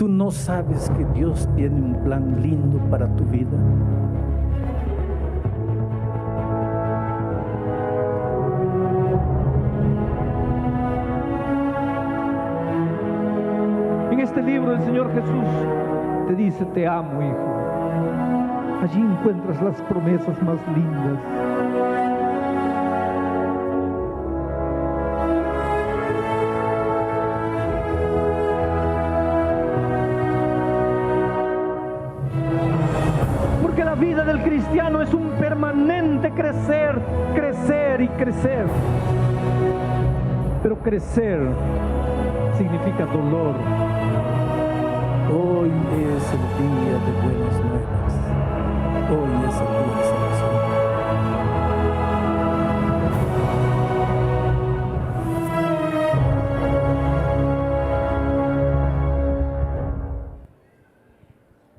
¿Tú no sabes que Dios tiene un plan lindo para tu vida? En este libro el Señor Jesús te dice: te amo, hijo. Allí encuentras las promesas más lindas. Porque la vida del cristiano es un permanente crecer, crecer y crecer. Pero crecer significa dolor. Hoy es el día de buenas nuevas. Hoy es el día de salvación.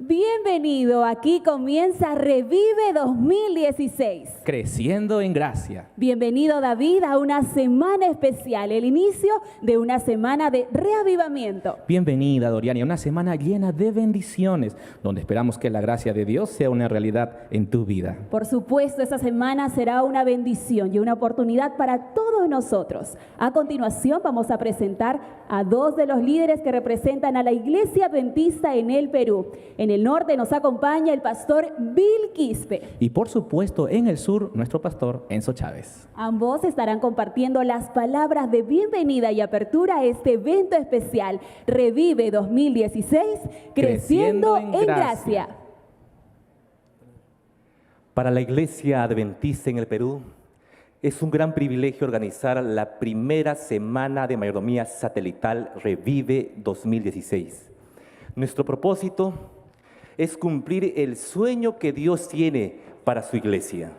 Bienvenido, aquí comienza Revive 2016. Creciendo en gracia. Bienvenido, David, a una semana especial, el inicio de una semana de reavivamiento. Bienvenida, Doriani, a una semana llena de bendiciones, donde esperamos que la gracia de Dios sea una realidad en tu vida. Por supuesto, esta semana será una bendición y una oportunidad para todos nosotros. A continuación, vamos a presentar a dos de los líderes que representan a la Iglesia Adventista en el Perú. En el norte nos acompaña el pastor Bill Quispe. Y por supuesto, en el sur, nuestro pastor Enzo Chávez. Ambos estarán compartiendo las palabras de bienvenida y apertura a este evento especial, Revive 2016, Creciendo en Gracia. Para la Iglesia Adventista en el Perú, es un gran privilegio organizar la primera semana de mayordomía satelital Revive 2016. Nuestro propósito es cumplir el sueño que Dios tiene para su iglesia.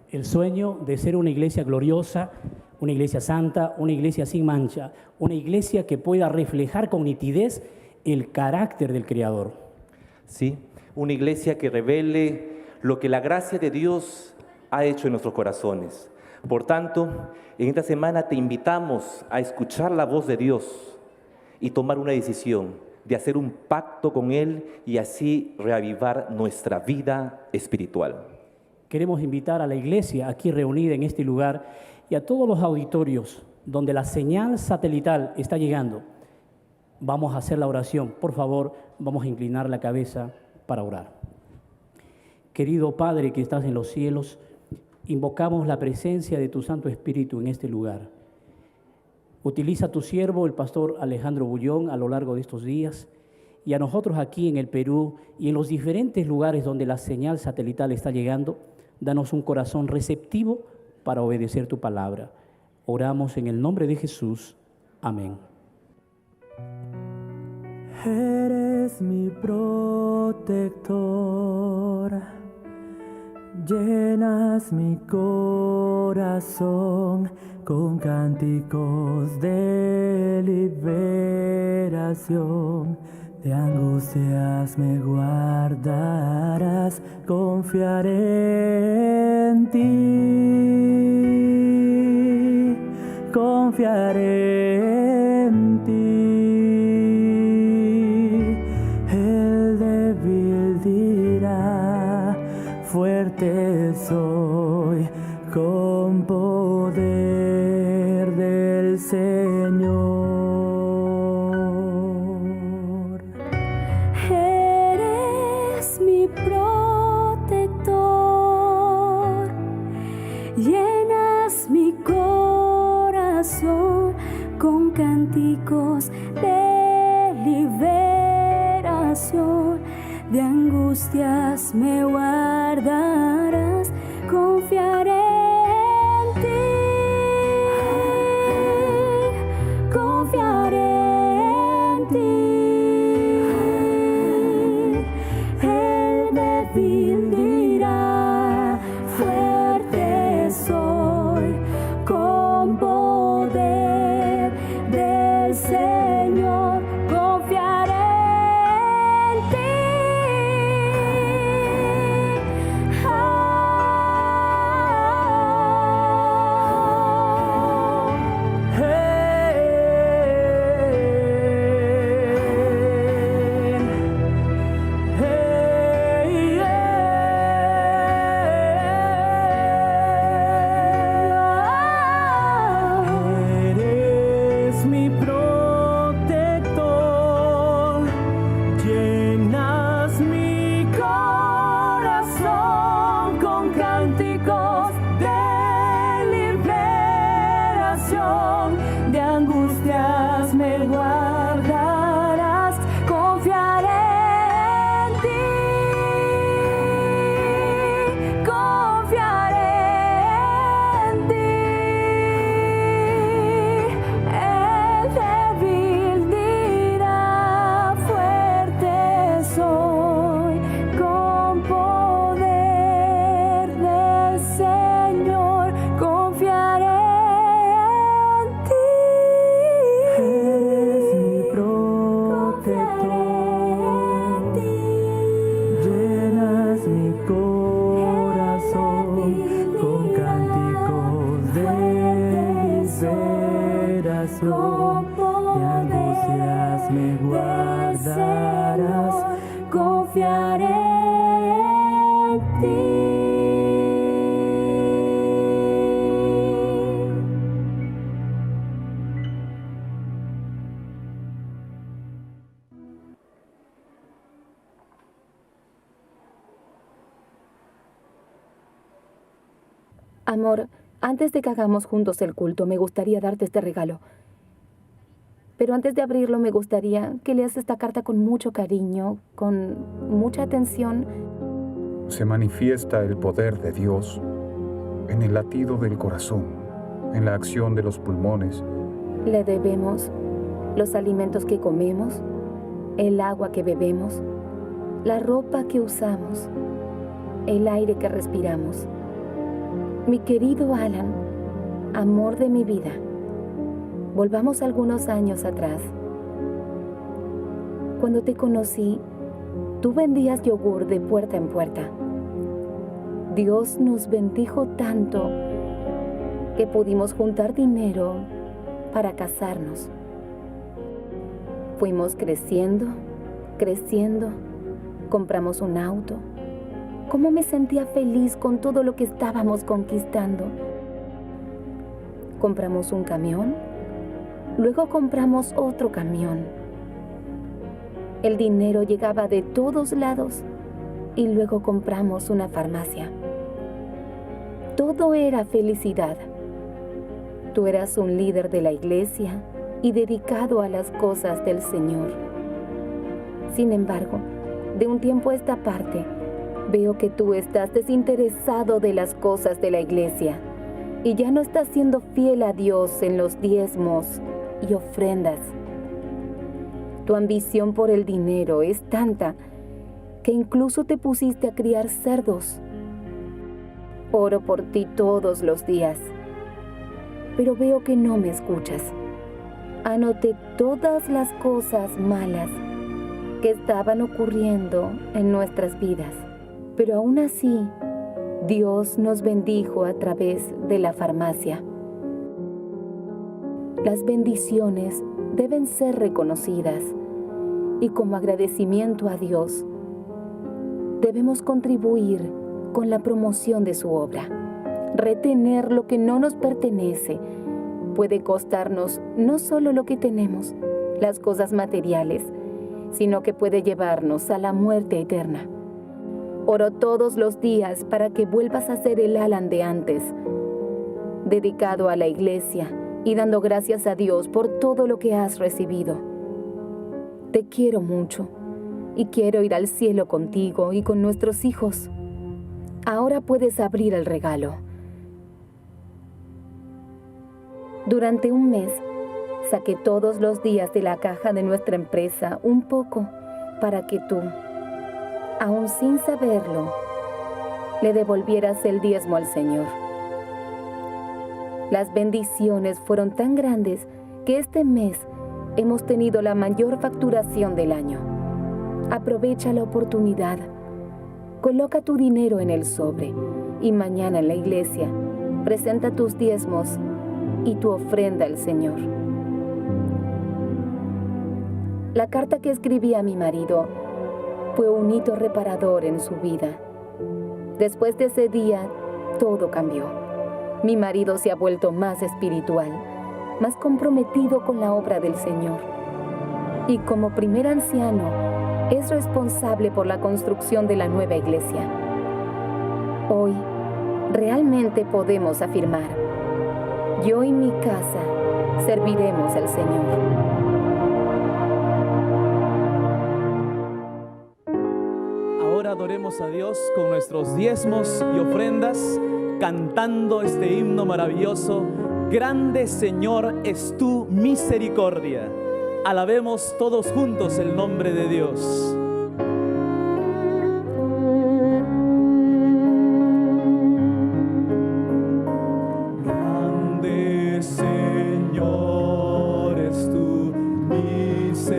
El sueño de ser una iglesia gloriosa, una iglesia santa, una iglesia sin mancha, una iglesia que pueda reflejar con nitidez el carácter del Creador. Sí, una iglesia que revele lo que la gracia de Dios ha hecho en nuestros corazones. Por tanto, en esta semana te invitamos a escuchar la voz de Dios y tomar una decisión de hacer un pacto con Él y así reavivar nuestra vida espiritual. Queremos invitar a la iglesia aquí reunida en este lugar y a todos los auditorios donde la señal satelital está llegando. Vamos a hacer la oración. Por favor, vamos a inclinar la cabeza para orar. Querido Padre que estás en los cielos, invocamos la presencia de tu Santo Espíritu en este lugar. Utiliza a tu siervo, el pastor Alejandro Bullón, a lo largo de estos días, y a nosotros aquí en el Perú y en los diferentes lugares donde la señal satelital está llegando, danos un corazón receptivo para obedecer tu palabra. Oramos en el nombre de Jesús. Amén. Eres mi protector, llenas mi corazón con cánticos de liberación. De angustias me guardarás, confiaré en ti, confiaré en ti. El débil dirá, fuerte soy, con poder del Señor. Eres mi protector, llenas mi corazón con cánticos de liberación. De angustias me guardarás, confiaré en ti, confiaré en ti. El débil dirá, fuerte soy, con poder del Señor, confiaré en ti. Amor, antes de que hagamos juntos el culto, me gustaría darte este regalo. Pero antes de abrirlo, me gustaría que leas esta carta con mucho cariño, con mucha atención. Se manifiesta el poder de Dios en el latido del corazón, en la acción de los pulmones. Le debemos los alimentos que comemos, el agua que bebemos, la ropa que usamos, el aire que respiramos. Mi querido Alan, amor de mi vida, volvamos algunos años atrás. Cuando te conocí, tú vendías yogur de puerta en puerta. Dios nos bendijo tanto que pudimos juntar dinero para casarnos. Fuimos creciendo, compramos un auto. Cómo me sentía feliz con todo lo que estábamos conquistando. Compramos un camión, luego compramos otro camión. El dinero llegaba de todos lados y luego compramos una farmacia. Todo era felicidad. Tú eras un líder de la iglesia y dedicado a las cosas del Señor. Sin embargo, de un tiempo a esta parte, veo que tú estás desinteresado de las cosas de la iglesia y ya no estás siendo fiel a Dios en los diezmos y ofrendas. Tu ambición por el dinero es tanta que incluso te pusiste a criar cerdos. Oro por ti todos los días, pero veo que no me escuchas. Anoté todas las cosas malas que estaban ocurriendo en nuestras vidas, pero aún así, Dios nos bendijo a través de la farmacia. Las bendiciones deben ser reconocidas y como agradecimiento a Dios, debemos contribuir con la promoción de su obra. Retener lo que no nos pertenece puede costarnos no solo lo que tenemos, las cosas materiales, sino que puede llevarnos a la muerte eterna. Oro todos los días para que vuelvas a ser el Alan de antes, dedicado a la iglesia y dando gracias a Dios por todo lo que has recibido. Te quiero mucho y quiero ir al cielo contigo y con nuestros hijos. Ahora puedes abrir el regalo. Durante un mes, saqué todos los días de la caja de nuestra empresa un poco para que tú, aún sin saberlo, le devolvieras el diezmo al Señor. Las bendiciones fueron tan grandes que este mes hemos tenido la mayor facturación del año. Aprovecha la oportunidad. Coloca tu dinero en el sobre y mañana en la iglesia presenta tus diezmos y tu ofrenda al Señor. La carta que escribí a mi marido fue un hito reparador en su vida. Después de ese día, todo cambió. Mi marido se ha vuelto más espiritual, más comprometido con la obra del Señor. Y como primer anciano, es responsable por la construcción de la nueva iglesia. Hoy, realmente podemos afirmar: yo y mi casa serviremos al Señor. Ahora adoremos a Dios con nuestros diezmos y ofrendas, cantando este himno maravilloso: Grande Señor es tu misericordia. Alabemos todos juntos el nombre de Dios. Grande Señor es tu misericordia.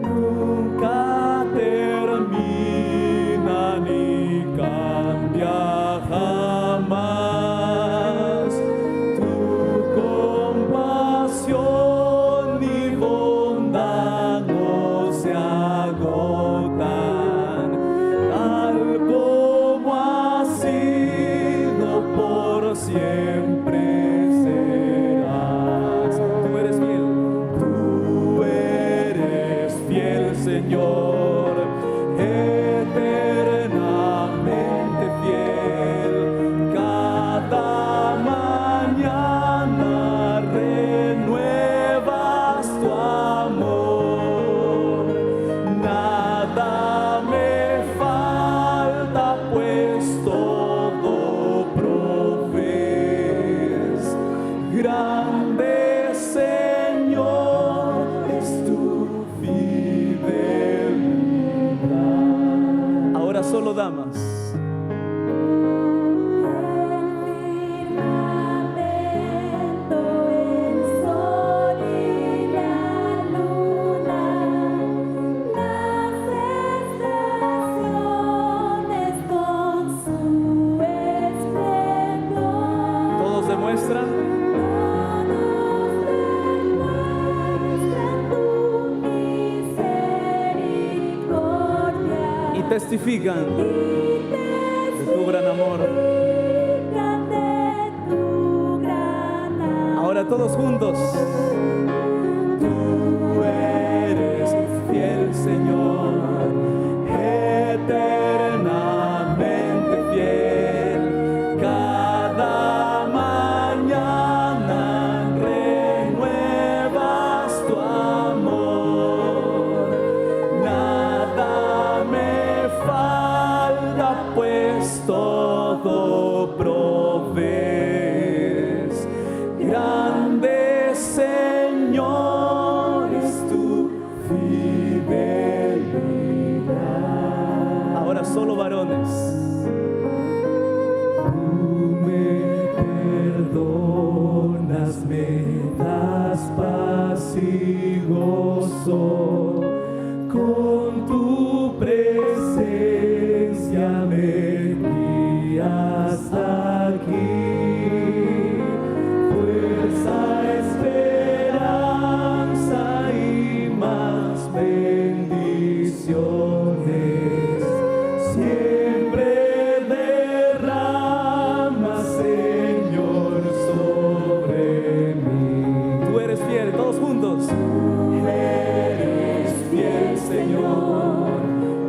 Nunca termina ni cambia jamás. Tu compasión y bondad Grande Señor es tu fidelidad. Ahora solo damas. Testifican de tu gran amor. Ahora todos juntos. Tú eres fiel, Señor, eternamente fiel. Cada mañana renuevas tu amor. Nada me falta, pues todo provees. Grande Señor es tu fidelidad. Ahora solo varones. Tú me perdonas, me das paz y gozo. Con tu presencia me guías aquí, fuerza, esperanza y más bendiciones. Siempre derramas, Señor, sobre mí. Tú eres fiel, todos juntos. Eres fiel, Señor,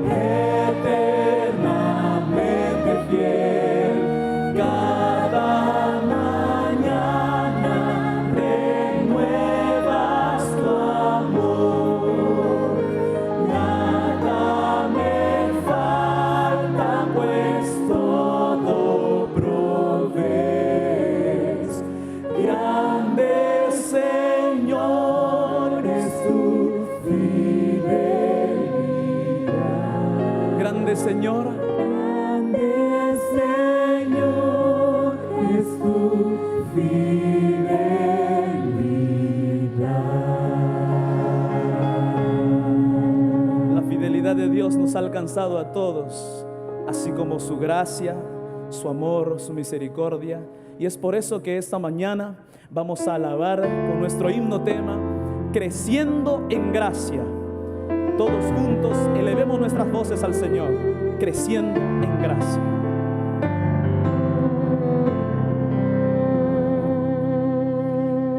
eternamente fiel. Cada mañana renuevas tu amor. Nada me falta, pues todo provees. Grande Señor es tu fidelidad. Grande Señor. Grande Señor es tu fidelidad. La fidelidad de Dios nos ha alcanzado a todos, así como su gracia, su amor, su misericordia. Y es por eso que esta mañana vamos a alabar con nuestro himno tema, Creciendo en Gracia. Todos juntos elevemos nuestras voces al Señor, creciendo en gracia.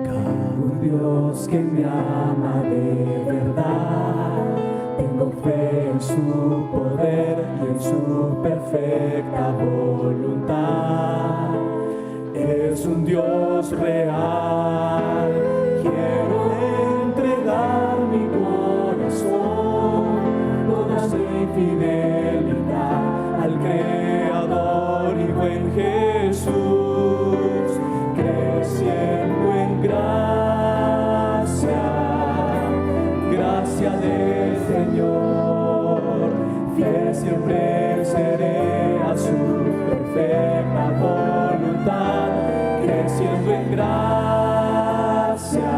Caro Dios que me ama de verdad, tengo fe en su poder y en su perfecta voluntad. Es un Dios real, quiero entregar mi corazón, toda su fidelidad al Creador y buen Jesús, creciendo en gracia, gracia del Señor, fiel siempre seré a su perfecta voluntad, creciendo en gracia,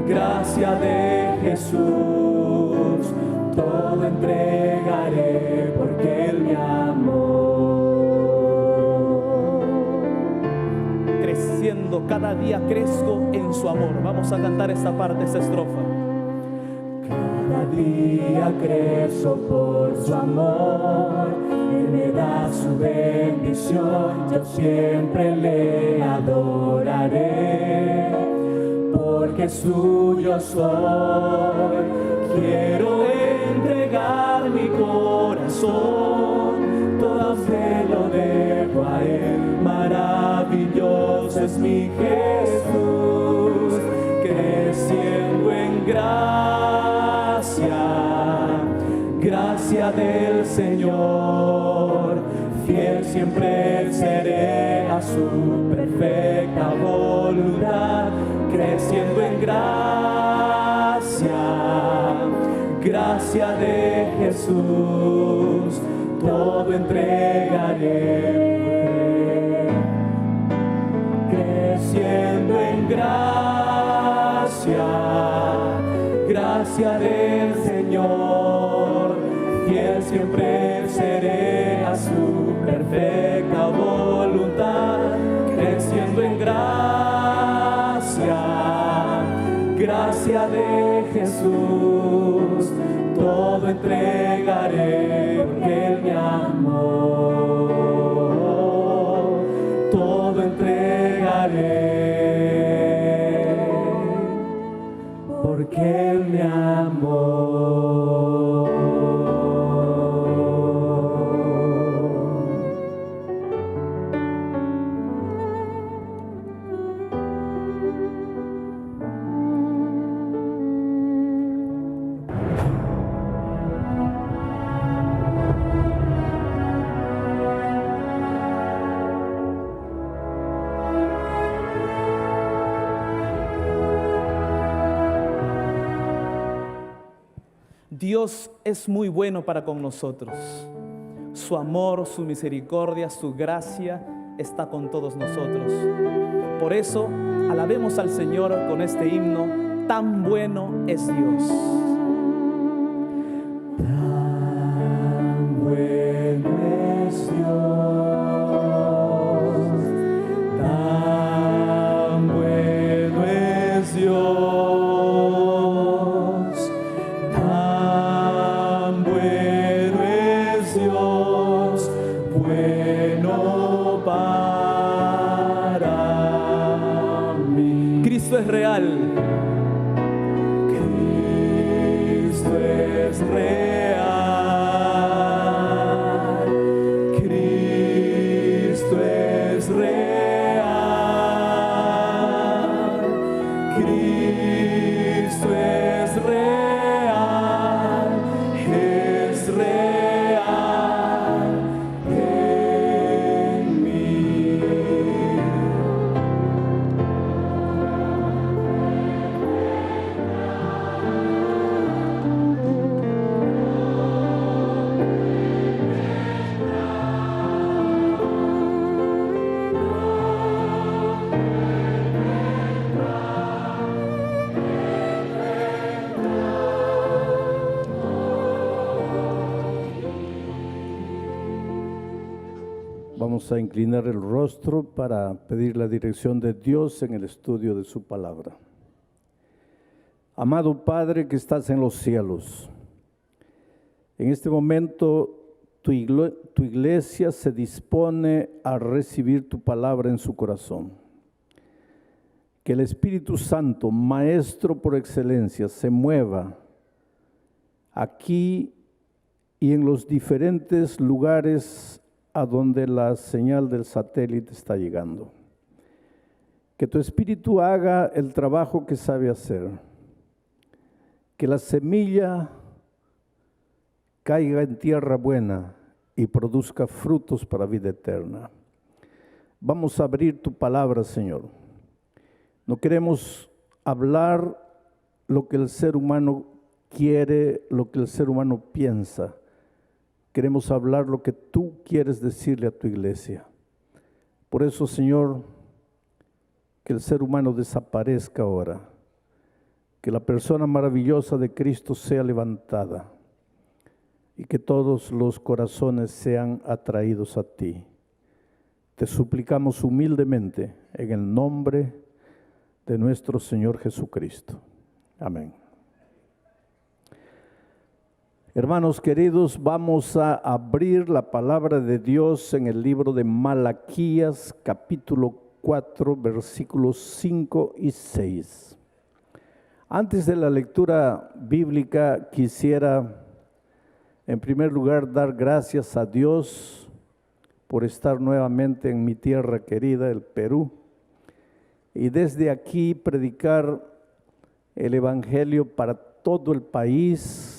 gracia de Jesús, todo entregaré porque Él me amó. Creciendo, cada día crezco en su amor. Vamos a cantar esta parte, esta estrofa. Cada día crezco por su amor, Él me da su bendición, yo siempre le adoraré, porque suyo soy. Quiero entregar mi corazón, todo se lo dejo a Él. Maravilloso es mi Jesús, creciendo en gracia, gracia del Señor, fiel siempre seré a su perfecta voz. voluntad, creciendo en gracia de Jesús, todo entregaré. Creciendo en gracia del Señor, fiel siempre seré a su perfecta voluntad. Creciendo en gracia de Jesús, todo entregaré, porque Él me amó, todo entregaré, porque Él me amó. Dios es muy bueno para con nosotros. Su amor, su misericordia, su gracia está con todos nosotros. Por eso, alabemos al Señor con este himno, tan bueno es Dios. Tan bueno es Dios, tan bueno es Dios. Cristo es real. Cristo es real. Cristo es real. Cristo es real. Es real en mí. Vamos a inclinar el rostro para pedir la dirección de Dios en el estudio de su palabra. Amado Padre que estás en los cielos, en este momento tu iglesia se dispone a recibir tu palabra en su corazón. Que el Espíritu Santo, Maestro por excelencia, se mueva aquí y en los diferentes lugares a donde la señal del satélite está llegando. Que tu Espíritu haga el trabajo que sabe hacer. Que la semilla caiga en tierra buena y produzca frutos para vida eterna. Vamos a abrir tu palabra, Señor. No queremos hablar lo que el ser humano quiere, lo que el ser humano piensa. Queremos hablar lo que tú quieres decirle a tu iglesia. Por eso, Señor, que el ser humano desaparezca ahora. Que la persona maravillosa de Cristo sea levantada. Y que todos los corazones sean atraídos a ti. Te suplicamos humildemente en el nombre de nuestro Señor Jesucristo. Amén. Hermanos queridos, vamos a abrir la palabra de Dios en el libro de Malaquías, capítulo 4, versículos 5 y 6. Antes de la lectura bíblica, quisiera en primer lugar dar gracias a Dios por estar nuevamente en mi tierra querida, el Perú, y desde aquí predicar el Evangelio para todo el país,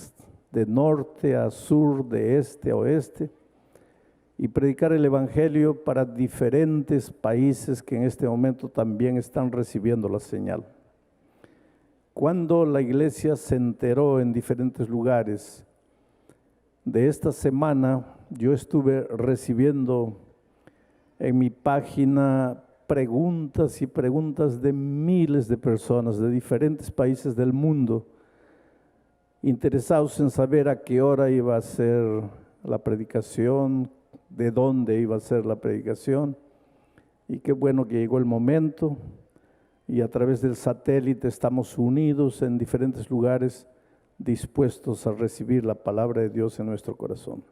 de norte a sur, de este a oeste, y predicar el Evangelio para diferentes países que en este momento también están recibiendo la señal. Cuando la iglesia se enteró en diferentes lugares de esta semana, yo estuve recibiendo en mi página preguntas y preguntas de miles de personas de diferentes países del mundo, interesados en saber a qué hora iba a ser la predicación, de dónde iba a ser la predicación, y qué bueno que llegó el momento, y a través del satélite estamos unidos en diferentes lugares, dispuestos a recibir la palabra de Dios en nuestro corazón.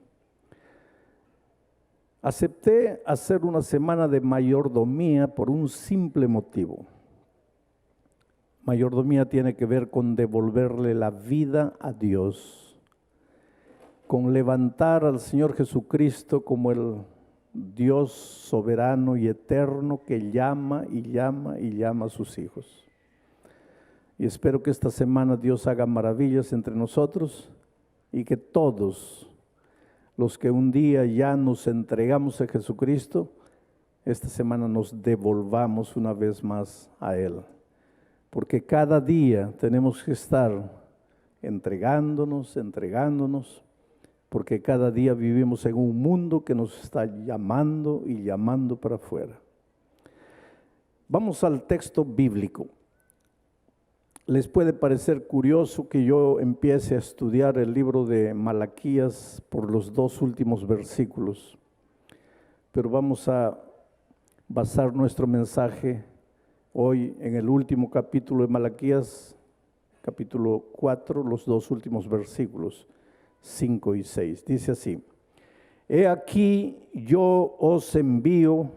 Acepté hacer una semana de mayordomía por un simple motivo. Mayordomía tiene que ver con devolverle la vida a Dios, con levantar al Señor Jesucristo como el Dios soberano y eterno que llama y llama y llama a sus hijos. Y espero que esta semana Dios haga maravillas entre nosotros y que todos los que un día ya nos entregamos a Jesucristo, esta semana nos devolvamos una vez más a Él. Porque cada día tenemos que estar entregándonos, porque cada día vivimos en un mundo que nos está llamando y llamando para afuera. Vamos al texto bíblico. Les puede parecer curioso que yo empiece a estudiar el libro de Malaquías por los 2 últimos versículos, pero vamos a basar nuestro mensaje hoy en el último capítulo de Malaquías, capítulo 4, los 2 últimos versículos, 5 y 6. Dice así: He aquí yo os envío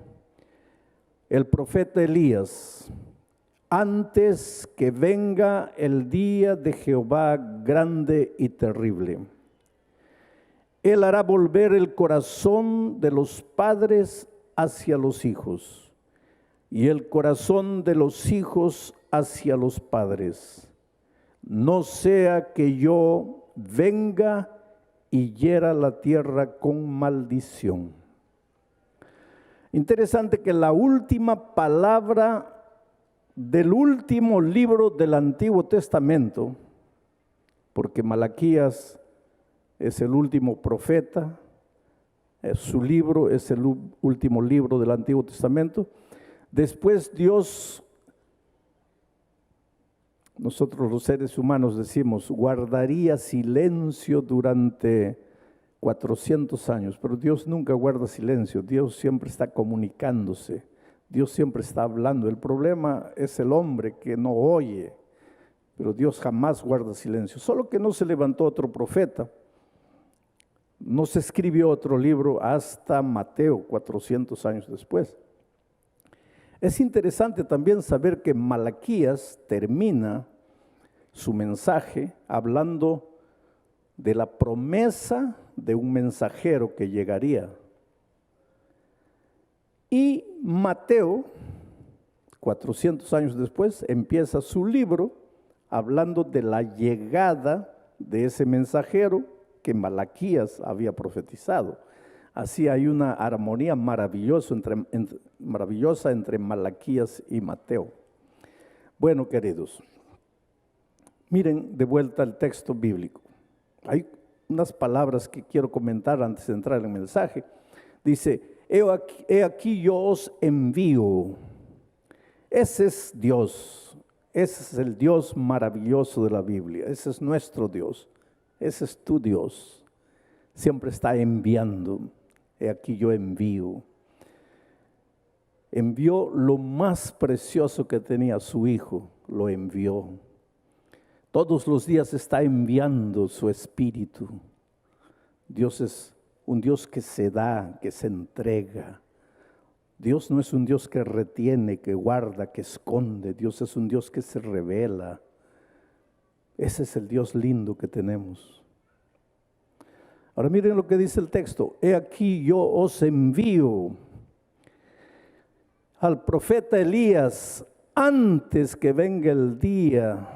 el profeta Elías, antes que venga el día de Jehová grande y terrible. Él hará volver el corazón de los padres hacia los hijos, y el corazón de los hijos hacia los padres. No sea que yo venga y hiera la tierra con maldición. Interesante que la última palabra del último libro del Antiguo Testamento, porque Malaquías es el último profeta, su libro es el último libro del Antiguo Testamento. Después Dios, nosotros los seres humanos decimos, guardaría silencio durante 400 años, pero Dios nunca guarda silencio, Dios siempre está comunicándose. Dios siempre está hablando. El problema es el hombre que no oye, pero Dios jamás guarda silencio. Solo que no se levantó otro profeta, no se escribió otro libro hasta Mateo, 400 años después. Es interesante también saber que Malaquías termina su mensaje hablando de la promesa de un mensajero que llegaría. Y Mateo, 400 años después, empieza su libro hablando de la llegada de ese mensajero que Malaquías había profetizado. Así hay una armonía maravillosa entre Malaquías y Mateo. Bueno, queridos, miren de vuelta el texto bíblico. Hay unas palabras que quiero comentar antes de entrar en el mensaje. Dice: He aquí yo os envío. Ese es Dios, ese es el Dios maravilloso de la Biblia, ese es nuestro Dios, ese es tu Dios. Siempre está enviando. He aquí yo envío. Envió lo más precioso que tenía, su Hijo, lo envió. Todos los días está enviando su Espíritu. Dios es un Dios que se da, que se entrega. Dios no es un Dios que retiene, que guarda, que esconde. Dios es un Dios que se revela. Ese es el Dios lindo que tenemos. Ahora miren lo que dice el texto. He aquí yo os envío al profeta Elías antes que venga el día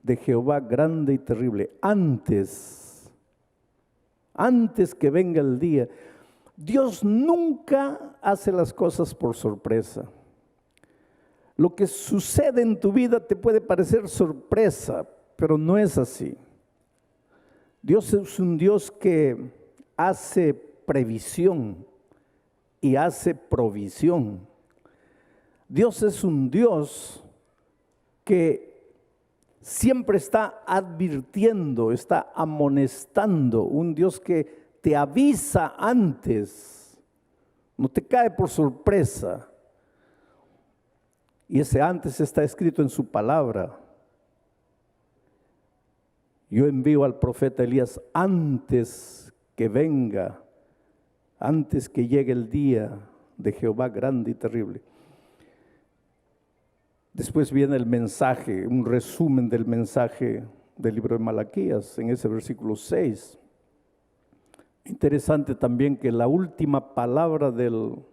de Jehová grande y terrible. Antes que venga el día. Dios nunca hace las cosas por sorpresa. Lo que sucede en tu vida te puede parecer sorpresa, pero no es así. Dios es un Dios que hace previsión y hace provisión. Dios es un Dios que siempre está advirtiendo, está amonestando, un Dios que te avisa antes, no te cae por sorpresa. Y ese antes está escrito en su palabra. Yo envío al profeta Elías antes que venga, antes que llegue el día de Jehová grande y terrible. Después viene el mensaje, un resumen del mensaje del libro de Malaquías, en ese versículo 6. Interesante también que la última palabra del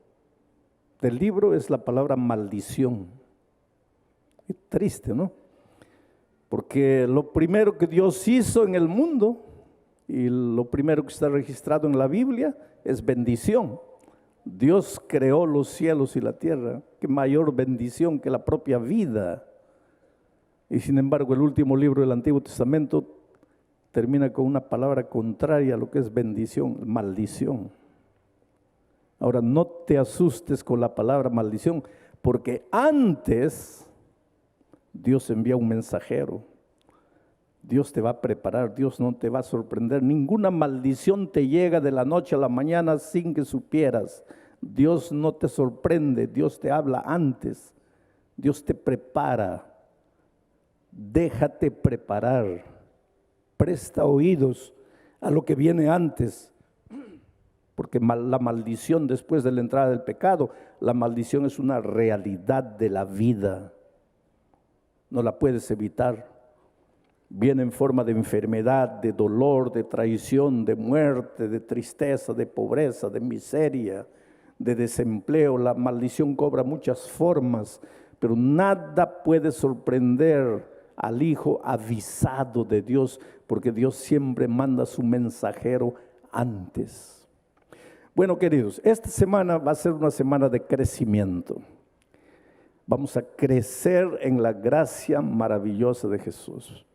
libro es la palabra maldición. Qué triste, ¿no? Porque lo primero que Dios hizo en el mundo y lo primero que está registrado en la Biblia es bendición. Dios creó los cielos y la tierra. Qué mayor bendición que la propia vida. Y sin embargo, el último libro del Antiguo Testamento termina con una palabra contraria a lo que es bendición, maldición. Ahora, no te asustes con la palabra maldición, porque antes Dios envía un mensajero. Dios te va a preparar, Dios no te va a sorprender. Ninguna maldición te llega de la noche a la mañana sin que supieras. Dios no te sorprende, Dios te habla antes. Dios te prepara. Déjate preparar. Presta oídos a lo que viene antes. Porque la maldición después de la entrada del pecado, la maldición es una realidad de la vida. No la puedes evitar. Viene en forma de enfermedad, de dolor, de traición, de muerte, de tristeza, de pobreza, de miseria, de desempleo. La maldición cobra muchas formas, pero nada puede sorprender al hijo avisado de Dios, porque Dios siempre manda a su mensajero antes. Bueno, queridos, esta semana va a ser una semana de crecimiento. Vamos a crecer en la gracia maravillosa de Jesús.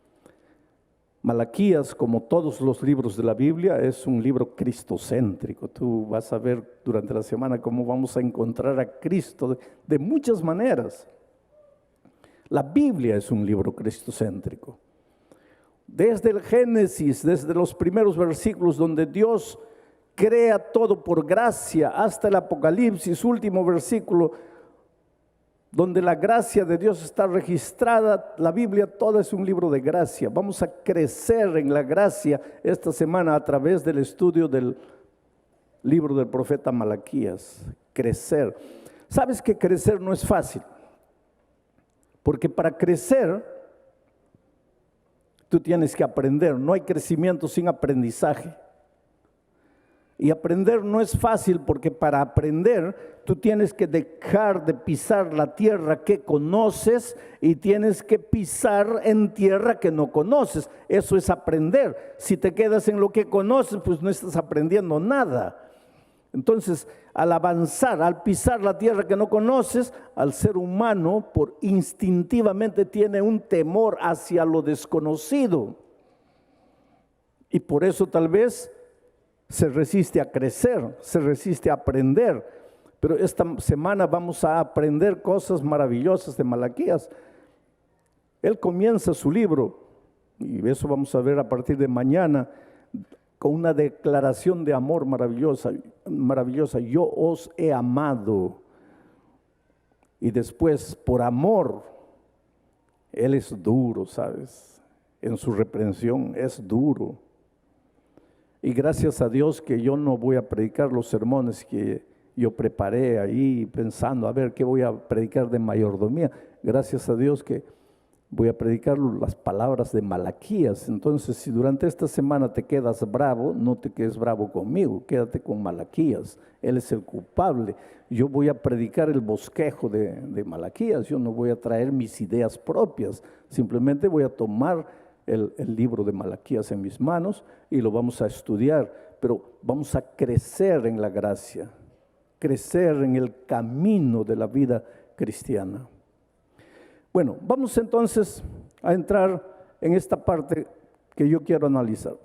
Malaquías, como todos los libros de la Biblia, es un libro cristocéntrico. Tú vas a ver durante la semana cómo vamos a encontrar a Cristo de muchas maneras. La Biblia es un libro cristocéntrico. Desde el Génesis, desde los primeros versículos donde Dios crea todo por gracia, hasta el Apocalipsis, último versículo, donde la gracia de Dios está registrada, la Biblia toda es un libro de gracia. Vamos a crecer en la gracia esta semana a través del estudio del libro del profeta Malaquías. Crecer. ¿Sabes que crecer no es fácil? Porque para crecer, tú tienes que aprender. No hay crecimiento sin aprendizaje. Y aprender no es fácil porque para aprender tú tienes que dejar de pisar la tierra que conoces y tienes que pisar en tierra que no conoces. Eso es aprender. Si te quedas en lo que conoces, pues no estás aprendiendo nada. Entonces, al avanzar, al pisar la tierra que no conoces, al ser humano instintivamente tiene un temor hacia lo desconocido. Y por eso tal vez se resiste a crecer, se resiste a aprender. Pero esta semana vamos a aprender cosas maravillosas de Malaquías. Él comienza su libro, y eso vamos a ver a partir de mañana, con una declaración de amor maravillosa. Yo os he amado. Y después, por amor, Él es duro, ¿sabes? En su reprensión es duro. Y gracias a Dios que yo no voy a predicar los sermones que yo preparé ahí pensando, a ver, ¿qué voy a predicar de mayordomía? Gracias a Dios que voy a predicar las palabras de Malaquías. Entonces, si durante esta semana te quedas bravo, no te quedes bravo conmigo, quédate con Malaquías. Él es el culpable. Yo voy a predicar el bosquejo de Malaquías. Yo no voy a traer mis ideas propias. Simplemente voy a tomar el libro de Malaquías en mis manos y lo vamos a estudiar. pero vamos a crecer en la gracia, crecer en el camino de la vida cristiana. Bueno, vamos entonces a entrar en esta parte que yo quiero analizar.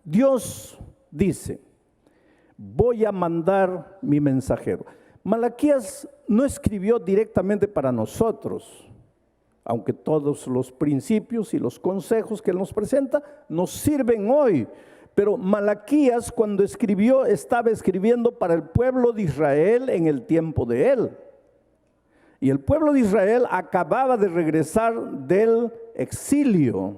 Dios dice, voy a mandar mi mensajero. Malaquías no escribió directamente para nosotros, aunque todos los principios y los consejos que él nos presenta nos sirven hoy. Pero Malaquías, cuando escribió, estaba escribiendo para el pueblo de Israel en el tiempo de él. Y el pueblo de Israel acababa de regresar del exilio.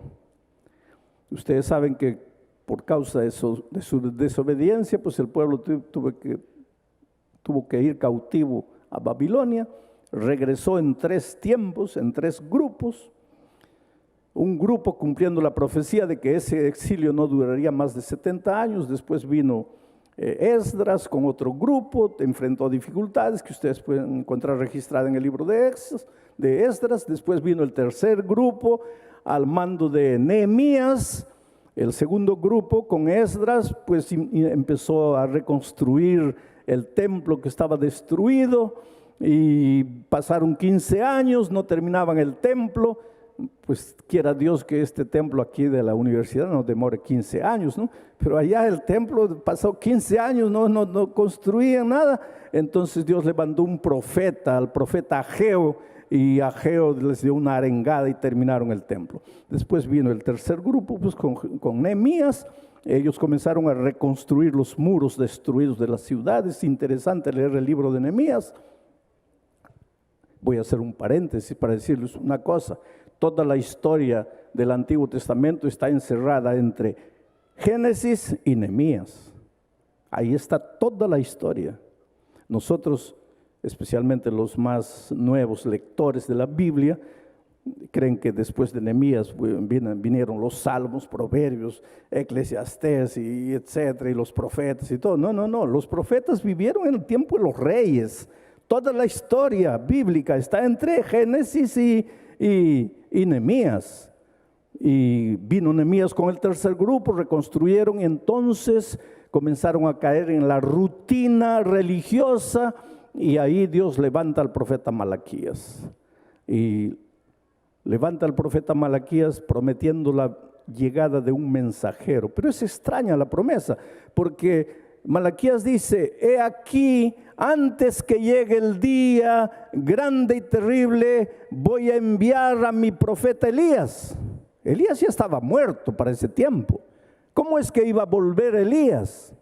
Ustedes saben que por causa de su desobediencia, pues el pueblo tuvo que ir cautivo a Babilonia. Regresó en 3 tiempos, en 3 grupos. Un grupo cumpliendo la profecía de que ese exilio no duraría más de 70 años. Después vino Esdras con otro grupo, enfrentó dificultades que ustedes pueden encontrar registradas en el libro de Esdras. Después vino el tercer grupo al mando de Nehemías. El segundo grupo con Esdras pues empezó a reconstruir el templo que estaba destruido, y pasaron 15 años, no terminaban el templo. Pues quiera Dios que este templo aquí de la universidad no demore 15 años, ¿no? Pero allá el templo pasó 15 años, no construían nada. Entonces Dios le mandó un profeta, al profeta Ageo, y Ageo les dio una arengada y terminaron el templo. Después vino el tercer grupo, pues con Nehemías. Ellos comenzaron a reconstruir los muros destruidos de las ciudades. Interesante leer el libro de Nehemías. Voy a hacer un paréntesis para decirles una cosa. Toda la historia del Antiguo Testamento está encerrada entre Génesis y Nehemías. Ahí está toda la historia. Nosotros, especialmente los más nuevos lectores de la Biblia, creen que después de Nehemías vinieron los Salmos, Proverbios, Eclesiastés y etcétera, y los profetas y todo. No. Los profetas vivieron en el tiempo de los reyes. Toda la historia bíblica está entre Génesis y Nehemías. Y vino Nehemías con el tercer grupo, reconstruyeron, y entonces comenzaron a caer en la rutina religiosa, y ahí Dios levanta al profeta Malaquías. Y levanta al profeta Malaquías prometiendo la llegada de un mensajero. Pero es extraña la promesa, porque Malaquías dice, he aquí, antes que llegue el día grande y terrible, voy a enviar a mi profeta Elías. Elías ya estaba muerto para ese tiempo. ¿Cómo es que iba a volver Elías?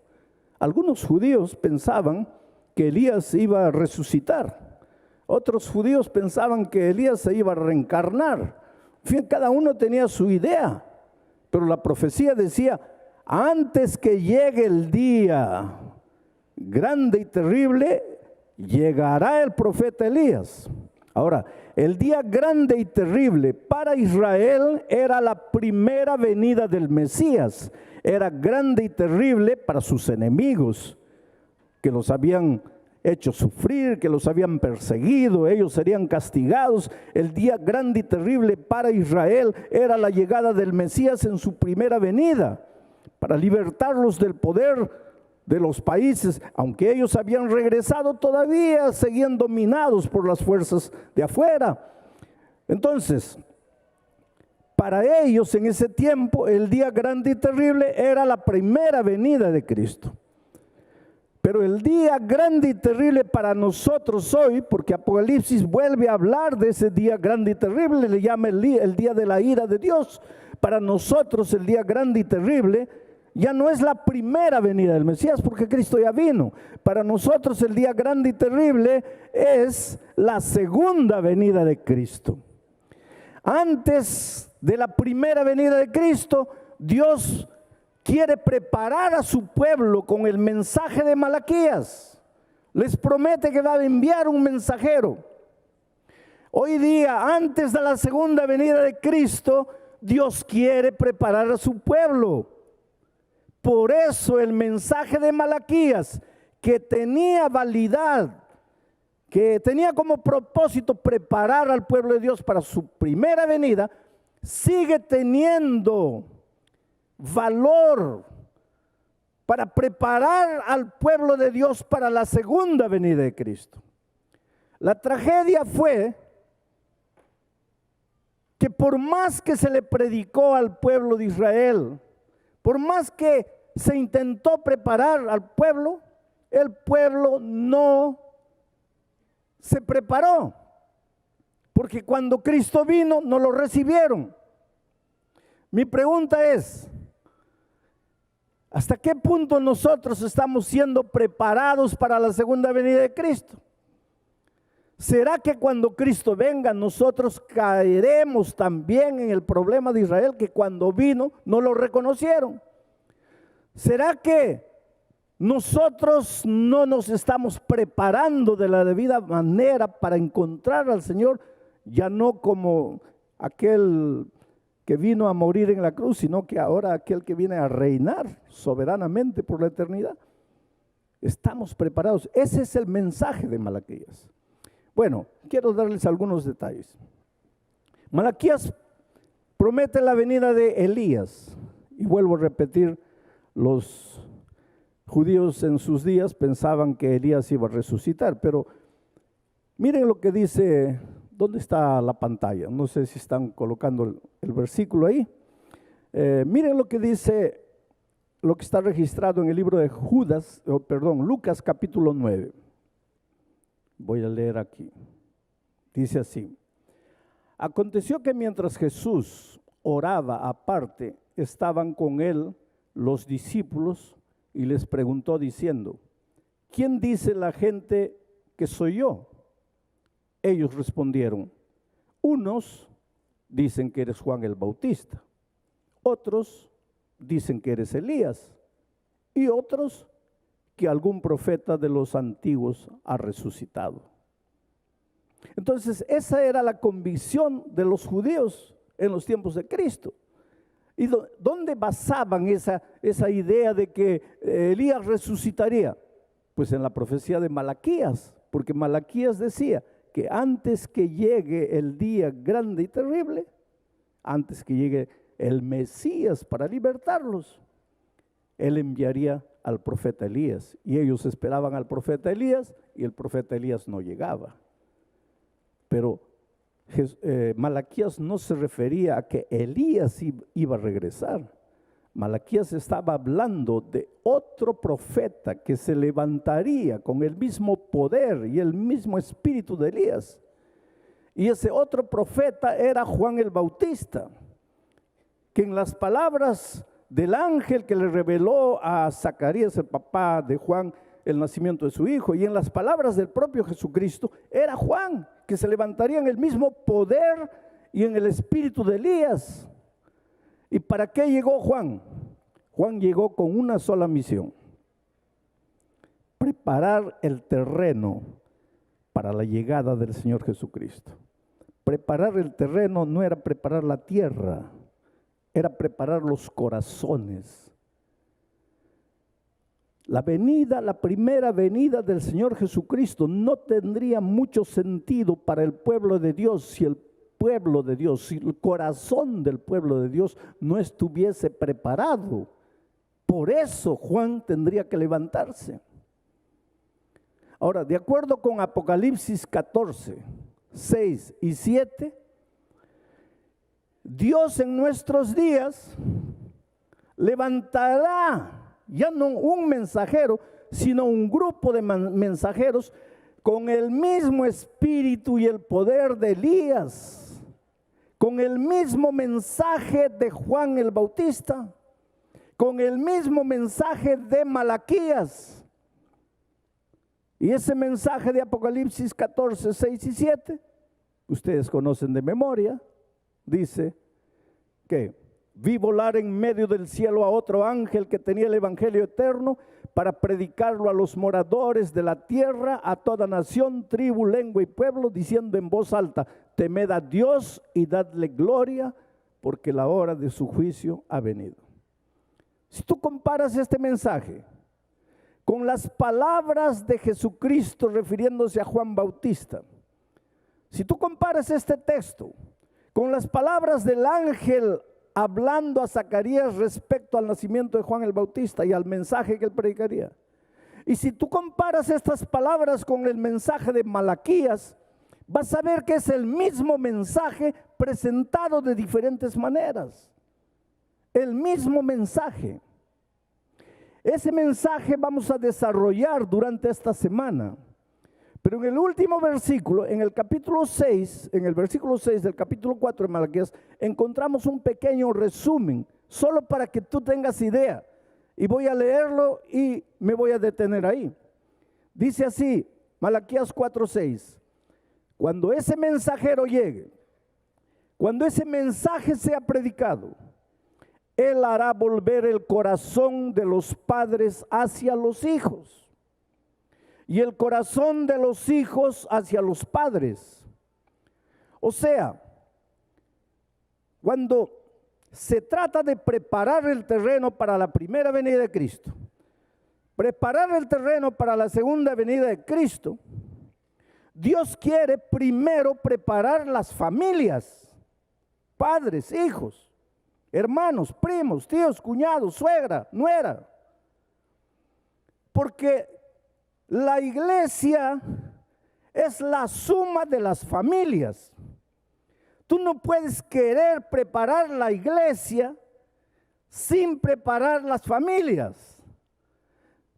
Algunos judíos pensaban que Elías iba a resucitar. Otros judíos pensaban que Elías se iba a reencarnar. En fin, cada uno tenía su idea. Pero la profecía decía, antes que llegue el día grande y terrible, llegará el profeta Elías. Ahora, el día grande y terrible para Israel era la primera venida del Mesías. Era grande y terrible para sus enemigos, que los habían hecho sufrir, que los habían perseguido, ellos serían castigados. El día grande y terrible para Israel era la llegada del Mesías en su primera venida, para libertarlos del poder de los países. Aunque ellos habían regresado, todavía seguían dominados por las fuerzas de afuera. Entonces, para ellos en ese tiempo, el día grande y terrible era la primera venida de Cristo. Pero el día grande y terrible para nosotros hoy, porque Apocalipsis vuelve a hablar de ese día grande y terrible, le llama el día de la ira de Dios. Para nosotros el día grande y terrible ya no es la primera venida del Mesías, porque Cristo ya vino. Para nosotros el día grande y terrible es la segunda venida de Cristo. Antes de la primera venida de Cristo, Dios quiere preparar a su pueblo con el mensaje de Malaquías. Les promete que va a enviar un mensajero. Hoy día, antes de la segunda venida de Cristo, Dios quiere preparar a su pueblo. Por eso el mensaje de Malaquías, que tenía validad, que tenía como propósito preparar al pueblo de Dios para su primera venida, sigue teniendo valor para preparar al pueblo de Dios para la segunda venida de Cristo. La tragedia fue que por más que se le predicó al pueblo de Israel, por más que se intentó preparar al pueblo, el pueblo no se preparó, porque cuando Cristo vino no lo recibieron. Mi pregunta es, ¿hasta qué punto nosotros estamos siendo preparados para la segunda venida de Cristo? ¿Será que cuando Cristo venga nosotros caeremos también en el problema de Israel, que cuando vino no lo reconocieron? ¿Será que nosotros no nos estamos preparando de la debida manera para encontrar al Señor, ya no como aquel que vino a morir en la cruz, sino que ahora aquel que viene a reinar soberanamente por la eternidad? ¿Estamos preparados? Ese es el mensaje de Malaquías. Bueno, quiero darles algunos detalles. Malaquías promete la venida de Elías. Y vuelvo a repetir, los judíos en sus días pensaban que Elías iba a resucitar, pero miren lo que dice, ¿dónde está la pantalla? No sé si están colocando el versículo ahí. Miren lo que dice, lo que está registrado en el libro de Lucas capítulo 9. Voy a leer aquí. Dice así: aconteció que mientras Jesús oraba aparte, estaban con él los discípulos y les preguntó diciendo: ¿quién dice la gente que soy yo? Ellos respondieron: unos dicen que eres Juan el Bautista, otros dicen que eres Elías, y otros que algún profeta de los antiguos ha resucitado. Entonces, esa era la convicción de los judíos en los tiempos de Cristo. ¿Y dónde basaban esa idea de que Elías resucitaría? Pues en la profecía de Malaquías, porque Malaquías decía que antes que llegue el día grande y terrible, antes que llegue el Mesías para libertarlos, él enviaría al profeta Elías. Y ellos esperaban al profeta Elías y el profeta Elías no llegaba. Pero Malaquías no se refería a que Elías iba a regresar. Malaquías estaba hablando de otro profeta que se levantaría con el mismo poder y el mismo espíritu de Elías. Y ese otro profeta era Juan el Bautista, que en las palabras del ángel que le reveló a Zacarías, el papá de Juan, el nacimiento de su hijo, y en las palabras del propio Jesucristo, era Juan, que se levantaría en el mismo poder y en el espíritu de Elías. ¿Y para qué llegó Juan? Juan llegó con una sola misión: preparar el terreno para la llegada del Señor Jesucristo. Preparar el terreno no era preparar la tierra, era preparar los corazones. La primera venida del Señor Jesucristo no tendría mucho sentido para el pueblo de Dios si el corazón del pueblo de Dios no estuviese preparado. Por eso Juan tendría que levantarse. Ahora, de acuerdo con Apocalipsis 14, 6 y 7, Dios en nuestros días levantará ya no un mensajero, sino un grupo de mensajeros con el mismo espíritu y el poder de Elías, con el mismo mensaje de Juan el Bautista, con el mismo mensaje de Malaquías. Y ese mensaje de Apocalipsis 14, 6 y 7, ustedes conocen de memoria, dice que vi volar en medio del cielo a otro ángel que tenía el evangelio eterno para predicarlo a los moradores de la tierra, a toda nación, tribu, lengua y pueblo, diciendo en voz alta: temed a Dios y dadle gloria, porque la hora de su juicio ha venido. Si tú comparas este mensaje con las palabras de Jesucristo refiriéndose a Juan Bautista, si tú comparas este texto con las palabras del ángel hablando a Zacarías respecto al nacimiento de Juan el Bautista y al mensaje que él predicaría. Y si tú comparas estas palabras con el mensaje de Malaquías, vas a ver que es el mismo mensaje presentado de diferentes maneras. El mismo mensaje. Ese mensaje vamos a desarrollar durante esta semana. Pero en el último versículo, en el capítulo 6, en el versículo 6 del capítulo 4 de Malaquías, encontramos un pequeño resumen, solo para que tú tengas idea. Y voy a leerlo y me voy a detener ahí. Dice así, Malaquías 4:6. Cuando ese mensajero llegue, cuando ese mensaje sea predicado, él hará volver el corazón de los padres hacia los hijos y el corazón de los hijos hacia los padres. O sea, cuando se trata de preparar el terreno para la primera venida de Cristo, preparar el terreno para la segunda venida de Cristo, Dios quiere primero preparar las familias, padres, hijos, hermanos, primos, tíos, cuñados, suegra, nuera. Porque la iglesia es la suma de las familias. Tú no puedes querer preparar la iglesia sin preparar las familias.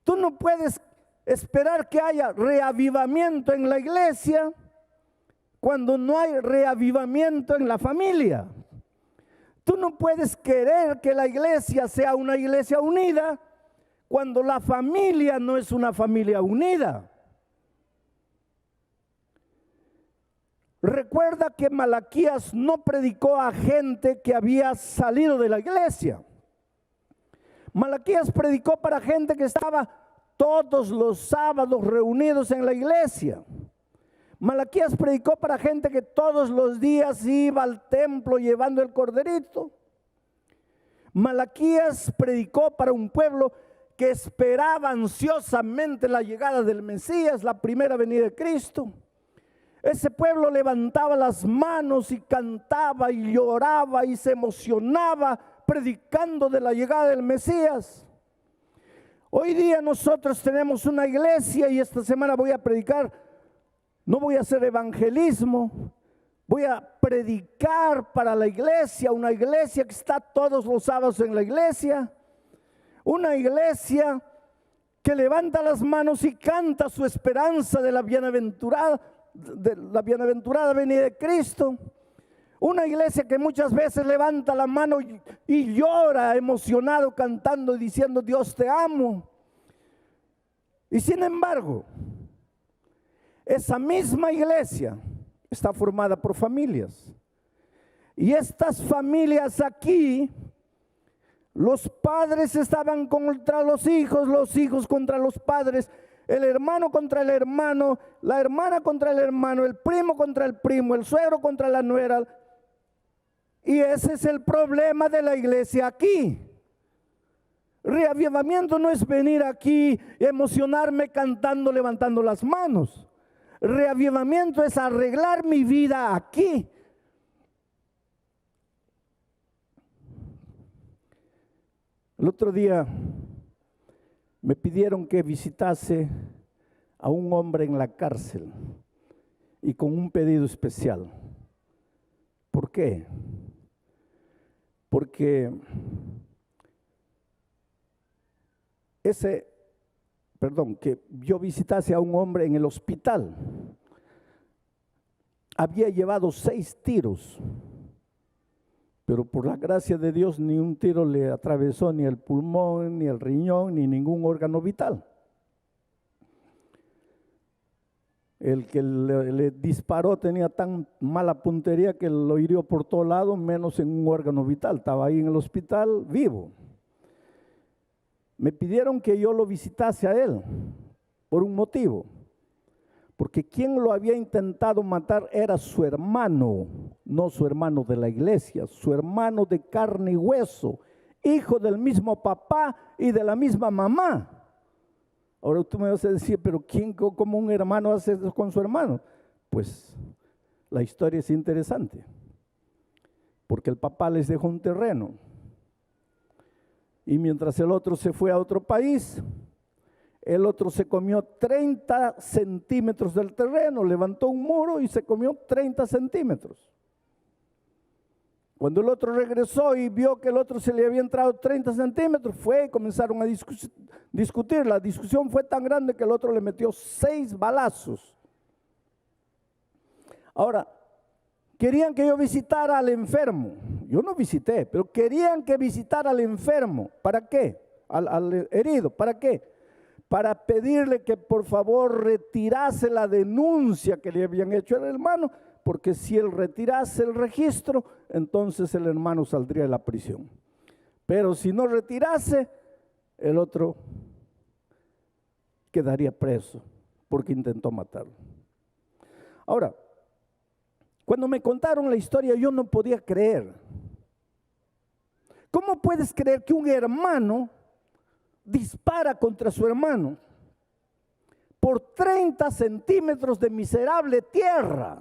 Tú no puedes esperar que haya reavivamiento en la iglesia cuando no hay reavivamiento en la familia. Tú no puedes querer que la iglesia sea una iglesia unida cuando la familia no es una familia unida. Recuerda que Malaquías no predicó a gente que había salido de la iglesia. Malaquías predicó para gente que estaba todos los sábados reunidos en la iglesia. Malaquías predicó para gente que todos los días iba al templo llevando el corderito. Malaquías predicó para un pueblo que esperaba ansiosamente la llegada del Mesías, la primera venida de Cristo. Ese pueblo levantaba las manos y cantaba y lloraba y se emocionaba predicando de la llegada del Mesías. Hoy día nosotros tenemos una iglesia y esta semana voy a predicar. No voy a hacer evangelismo, voy a predicar para la iglesia, una iglesia que está todos los sábados en la iglesia, una iglesia que levanta las manos y canta su esperanza de la bienaventurada venida de Cristo, una iglesia que muchas veces levanta la mano y llora emocionado cantando y diciendo Dios te amo. Y sin embargo, esa misma iglesia está formada por familias. Y estas familias aquí, los padres estaban contra los hijos contra los padres, el hermano contra el hermano, la hermana contra el hermano, el primo contra el primo, el suegro contra la nuera. Y ese es el problema de la iglesia aquí. Reavivamiento no es venir aquí y emocionarme cantando, levantando las manos. Reavivamiento es arreglar mi vida aquí. El otro día me pidieron que visitase a un hombre en la cárcel y con un pedido especial. ¿Por qué? Porque que yo visitase a un hombre en el hospital. Había llevado 6 tiros, pero por la gracia de Dios ni un tiro le atravesó ni el pulmón, ni el riñón, ni ningún órgano vital. El que le disparó tenía tan mala puntería que lo hirió por todo lado, menos en un órgano vital. Estaba ahí en el hospital vivo. Me pidieron que yo lo visitase a él por un motivo, porque quien lo había intentado matar era su hermano, no su hermano de la iglesia, su hermano de carne y hueso, hijo del mismo papá y de la misma mamá. Ahora tú me vas a decir, pero ¿cómo un hermano hace eso con su hermano? Pues la historia es interesante. porque el papá les dejó un terreno. Y mientras el otro se fue a otro país, el otro se comió 30 centímetros del terreno, levantó un muro y se comió 30 centímetros. Cuando el otro regresó y vio que el otro se le había entrado 30 centímetros, fue y comenzaron a discutir. La discusión fue tan grande que el otro le metió 6 balazos. Ahora, querían que yo visitara al enfermo. Yo no visité, pero querían que visitara al enfermo. ¿Para qué? Al herido. ¿Para qué? Para pedirle que por favor retirase la denuncia que le habían hecho al hermano, porque si él retirase el registro, entonces el hermano saldría de la prisión. Pero si no retirase, el otro quedaría preso, porque intentó matarlo. Ahora, cuando me contaron la historia, yo no podía creer. ¿Cómo puedes creer que un hermano dispara contra su hermano por 30 centímetros de miserable tierra?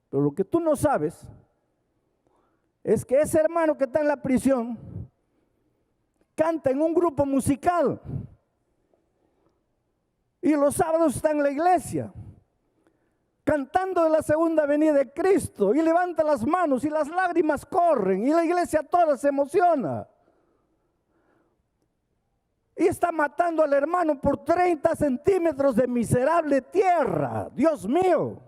Pero lo que tú no sabes es que ese hermano que está en la prisión canta en un grupo musical y los sábados está en la iglesia cantando de la segunda venida de Cristo y levanta las manos y las lágrimas corren y la iglesia toda se emociona. Y está matando al hermano por 30 centímetros de miserable tierra. Dios mío.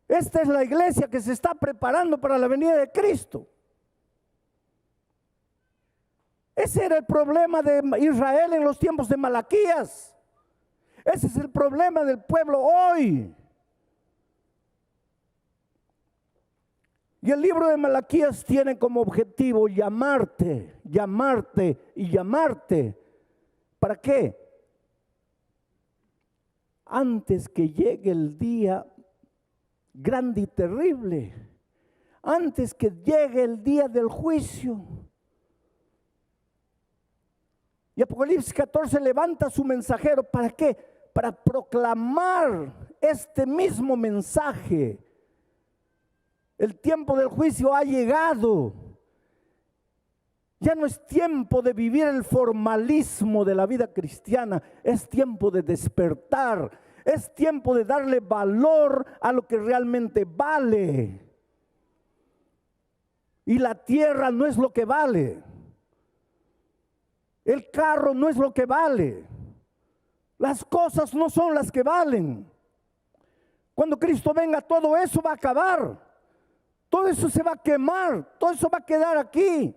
Esta es la iglesia que se está preparando para la venida de Cristo. Ese era el problema de Israel en los tiempos de Malaquías. Ese es el problema del pueblo hoy. Y el libro de Malaquías tiene como objetivo llamarte, llamarte y llamarte. ¿Para qué? Antes que llegue el día grande y terrible, antes que llegue el día del juicio. Y Apocalipsis 14 levanta su mensajero. ¿Para qué? Para proclamar este mismo mensaje. El tiempo del juicio ha llegado. Ya no es tiempo de vivir el formalismo de la vida cristiana, es tiempo de despertar. Es tiempo de darle valor a lo que realmente vale. Y la tierra no es lo que vale. El carro no es lo que vale. Las cosas no son las que valen. Cuando Cristo venga, todo eso va a acabar. Todo eso se va a quemar. Todo eso va a quedar aquí.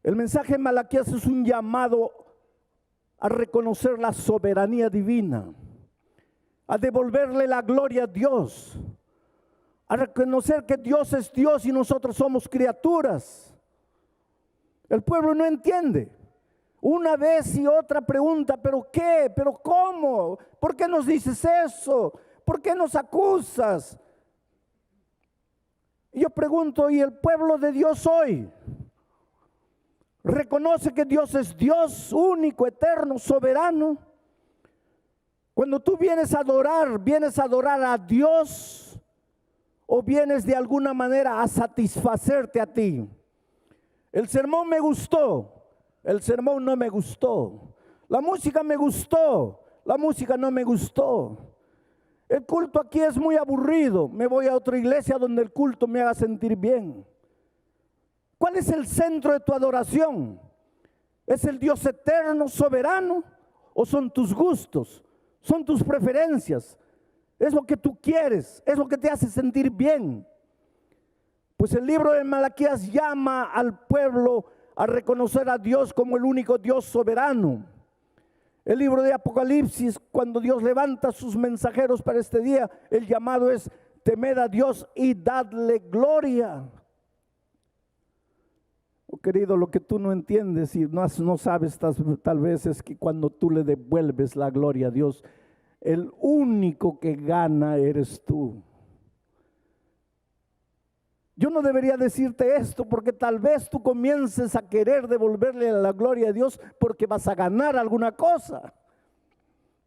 El mensaje de Malaquías es un llamado a reconocer la soberanía divina, a devolverle la gloria a Dios, a reconocer que Dios es Dios y nosotros somos criaturas. El pueblo no entiende. Una vez y otra pregunta, ¿pero qué? ¿Pero cómo? ¿Por qué nos dices eso? ¿Por qué nos acusas? Y yo pregunto, ¿y el pueblo de Dios hoy? Reconoce que Dios es Dios único, eterno, soberano. Cuando tú vienes a adorar a Dios o vienes de alguna manera a satisfacerte a ti. El sermón me gustó, el sermón no me gustó. La música me gustó, la música no me gustó. El culto aquí es muy aburrido, me voy a otra iglesia donde el culto me haga sentir bien. ¿Cuál es el centro de tu adoración? ¿Es el Dios eterno, soberano? ¿O son tus gustos? ¿Son tus preferencias? ¿Es lo que tú quieres? ¿Es lo que te hace sentir bien? Pues el libro de Malaquías llama al pueblo a reconocer a Dios como el único Dios soberano. El libro de Apocalipsis, cuando Dios levanta sus mensajeros para este día, el llamado es: temed a Dios y dadle gloria. Oh, querido, lo que tú no entiendes y no sabes tal vez es que cuando tú le devuelves la gloria a Dios, el único que gana eres tú. Yo no debería decirte esto porque tal vez tú comiences a querer devolverle la gloria a Dios porque vas a ganar alguna cosa.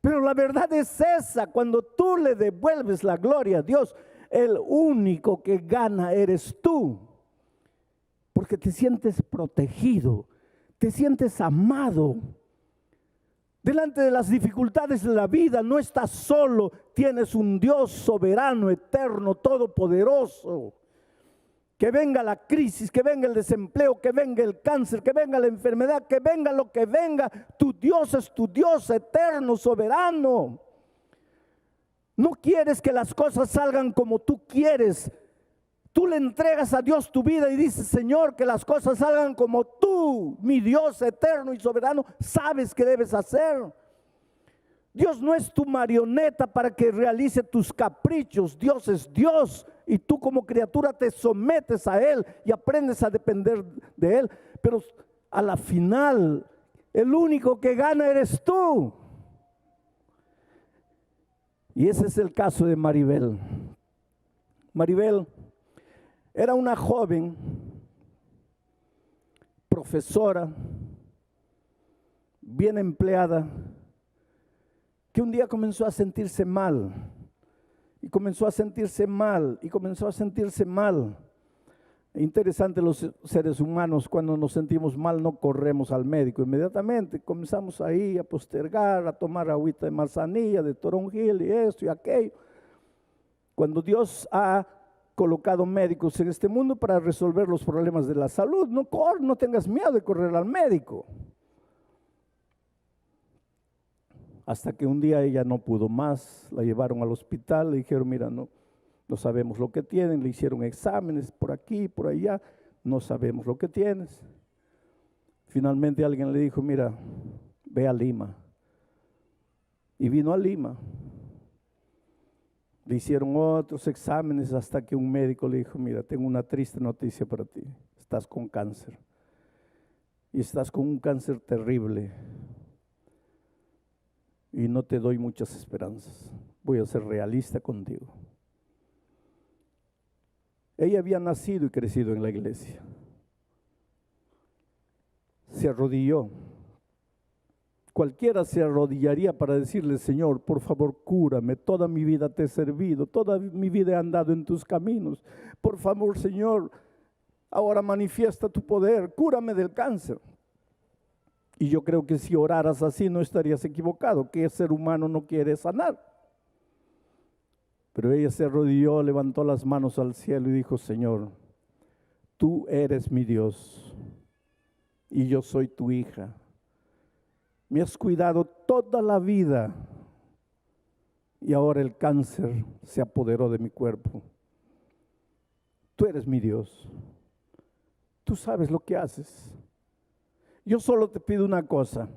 Pero la verdad es esa, cuando tú le devuelves la gloria a Dios, el único que gana eres tú. Porque te sientes protegido, te sientes amado. Delante de las dificultades de la vida no estás solo, tienes un Dios soberano, eterno, todopoderoso. Que venga la crisis, que venga el desempleo, que venga el cáncer, que venga la enfermedad, que venga lo que venga, tu Dios es tu Dios eterno, soberano. No quieres que las cosas salgan como tú quieres. Tú le entregas a Dios tu vida y dices, Señor, que las cosas salgan como tú, mi Dios eterno y soberano, sabes que debes hacer. Dios no es tu marioneta para que realice tus caprichos. Dios es Dios y tú como criatura te sometes a Él y aprendes a depender de Él. Pero a la final, el único que gana eres tú. Y ese es el caso de Maribel. Maribel era una joven profesora, bien empleada, que un día comenzó a sentirse mal, y comenzó a sentirse mal, y comenzó a sentirse mal. Interesante, los seres humanos cuando nos sentimos mal no corremos al médico inmediatamente, comenzamos ahí a postergar, a tomar agüita de manzanilla, de toronjil y esto y aquello. Cuando Dios ha colocado médicos en este mundo para resolver los problemas de la salud, no tengas miedo de correr al médico. Hasta que un día ella no pudo más, la llevaron al hospital, le dijeron, mira, no sabemos lo que tienen, le hicieron exámenes por aquí, por allá, no sabemos lo que tienes. Finalmente alguien le dijo, mira, ve a Lima. Y vino a Lima. Le hicieron otros exámenes hasta que un médico le dijo, mira, tengo una triste noticia para ti, estás con cáncer. Y estás con un cáncer terrible. Y no te doy muchas esperanzas. Voy a ser realista contigo. Ella había nacido y crecido en la iglesia. Se arrodilló. Cualquiera se arrodillaría para decirle, Señor, por favor, cúrame. Toda mi vida te he servido. Toda mi vida he andado en tus caminos. Por favor, Señor, ahora manifiesta tu poder. Cúrame del cáncer. Y yo creo que si oraras así no estarías equivocado, que el ser humano no quiere sanar. Pero ella se arrodilló, levantó las manos al cielo y dijo, Señor, tú eres mi Dios y yo soy tu hija. Me has cuidado toda la vida y ahora el cáncer se apoderó de mi cuerpo. Tú eres mi Dios. Tú sabes lo que haces. Yo solo te pido una cosa.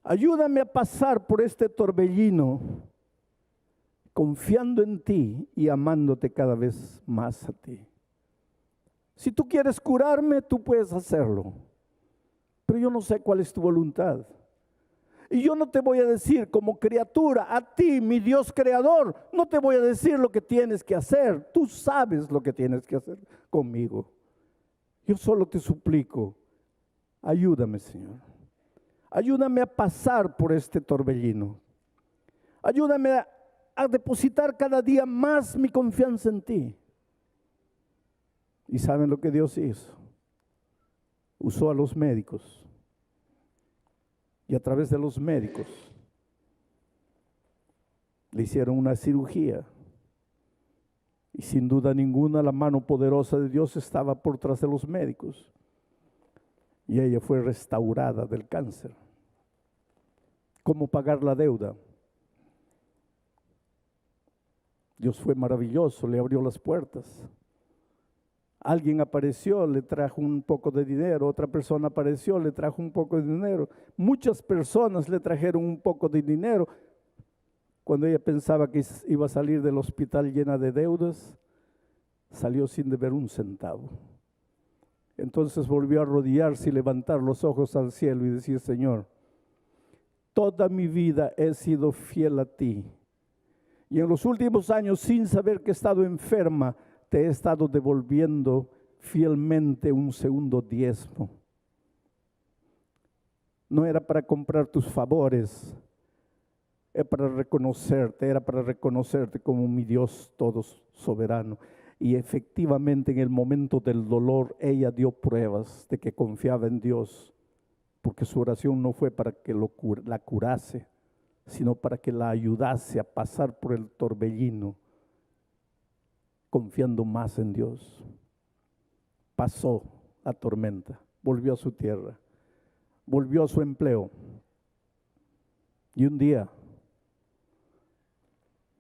Ayúdame a pasar por este torbellino confiando en ti y amándote cada vez más a ti. Si tú quieres curarme, tú puedes hacerlo. Pero yo no sé cuál es tu voluntad. Y yo no te voy a decir como criatura, a ti, mi Dios creador, no te voy a decir lo que tienes que hacer. Tú sabes lo que tienes que hacer conmigo. Yo solo te suplico, ayúdame, Señor. Ayúdame a pasar por este torbellino. Ayúdame a depositar cada día más mi confianza en ti. ¿Y saben lo que Dios hizo? Usó a los médicos. Y a través de los médicos le hicieron una cirugía. Y sin duda ninguna la mano poderosa de Dios estaba por tras de los médicos. Y ella fue restaurada del cáncer. ¿Cómo pagar la deuda? Dios fue maravilloso, le abrió las puertas. Alguien apareció, le trajo un poco de dinero, otra persona apareció, le trajo un poco de dinero. Muchas personas le trajeron un poco de dinero. Cuando ella pensaba que iba a salir del hospital llena de deudas, salió sin deber un centavo. Entonces volvió a arrodillarse y levantar los ojos al cielo y decir, Señor, toda mi vida he sido fiel a ti. Y en los últimos años, sin saber que he estado enferma, te he estado devolviendo fielmente un segundo diezmo. No era para comprar tus favores, era para reconocerte como mi Dios todo soberano. Y efectivamente en el momento del dolor ella dio pruebas de que confiaba en Dios, porque su oración no fue para que la curase, sino para que la ayudase a pasar por el torbellino, confiando más en Dios. Pasó la tormenta, volvió a su tierra, volvió a su empleo. Y un día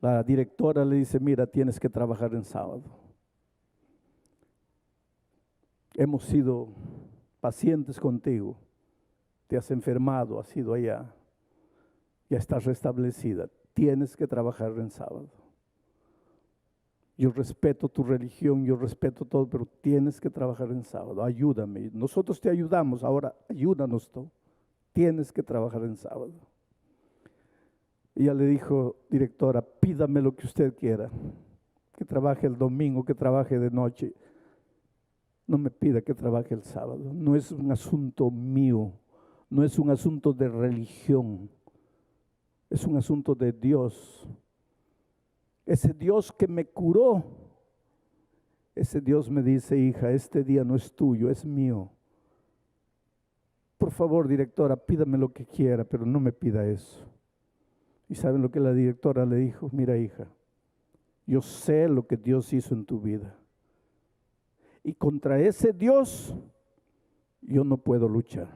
la directora le dice, mira, tienes que trabajar en sábado. Hemos sido pacientes contigo, te has enfermado, has ido allá, ya estás restablecida, tienes que trabajar en sábado. Yo respeto tu religión, yo respeto todo, pero tienes que trabajar en sábado, ayúdame. Nosotros te ayudamos, ahora ayúdanos tú, tienes que trabajar en sábado. Ella le dijo, directora, pídame lo que usted quiera, que trabaje el domingo, que trabaje de noche. No me pida que trabaje el sábado, no es un asunto mío, no es un asunto de religión, es un asunto de Dios. Ese Dios que me curó, ese Dios me dice, hija, este día no es tuyo, es mío. Por favor, directora, pídame lo que quiera, pero no me pida eso. ¿Y saben lo que la directora le dijo? Mira, hija, yo sé lo que Dios hizo en tu vida. Y contra ese Dios yo no puedo luchar.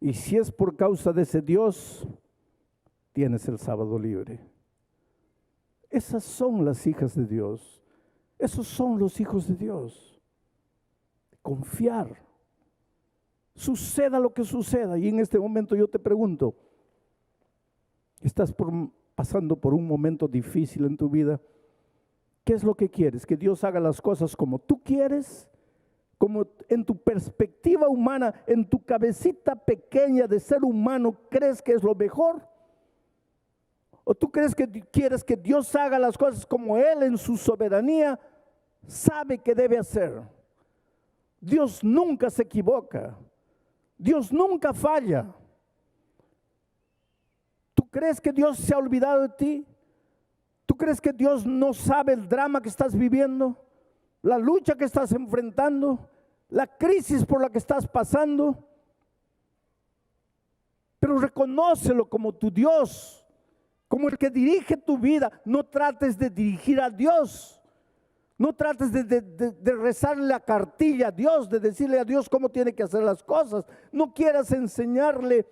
Y si es por causa de ese Dios, tienes el sábado libre. Esas son las hijas de Dios. Esos son los hijos de Dios. Confiar. Suceda lo que suceda. Y en este momento yo te pregunto, ¿estás pasando por un momento difícil en tu vida? ¿Qué es lo que quieres? ¿Que Dios haga las cosas como tú quieres? Como en tu perspectiva humana, en tu cabecita pequeña de ser humano, ¿crees que es lo mejor? ¿O tú crees que quieres que Dios haga las cosas como Él en su soberanía sabe que debe hacer? Dios nunca se equivoca. Dios nunca falla. ¿Tú crees que Dios se ha olvidado de ti? ¿Tú crees que Dios no sabe el drama que estás viviendo? La lucha que estás enfrentando, la crisis por la que estás pasando. Pero reconócelo como tu Dios, como el que dirige tu vida. No trates de dirigir a Dios. No trates de rezarle la cartilla a Dios, de decirle a Dios cómo tiene que hacer las cosas. No quieras enseñarle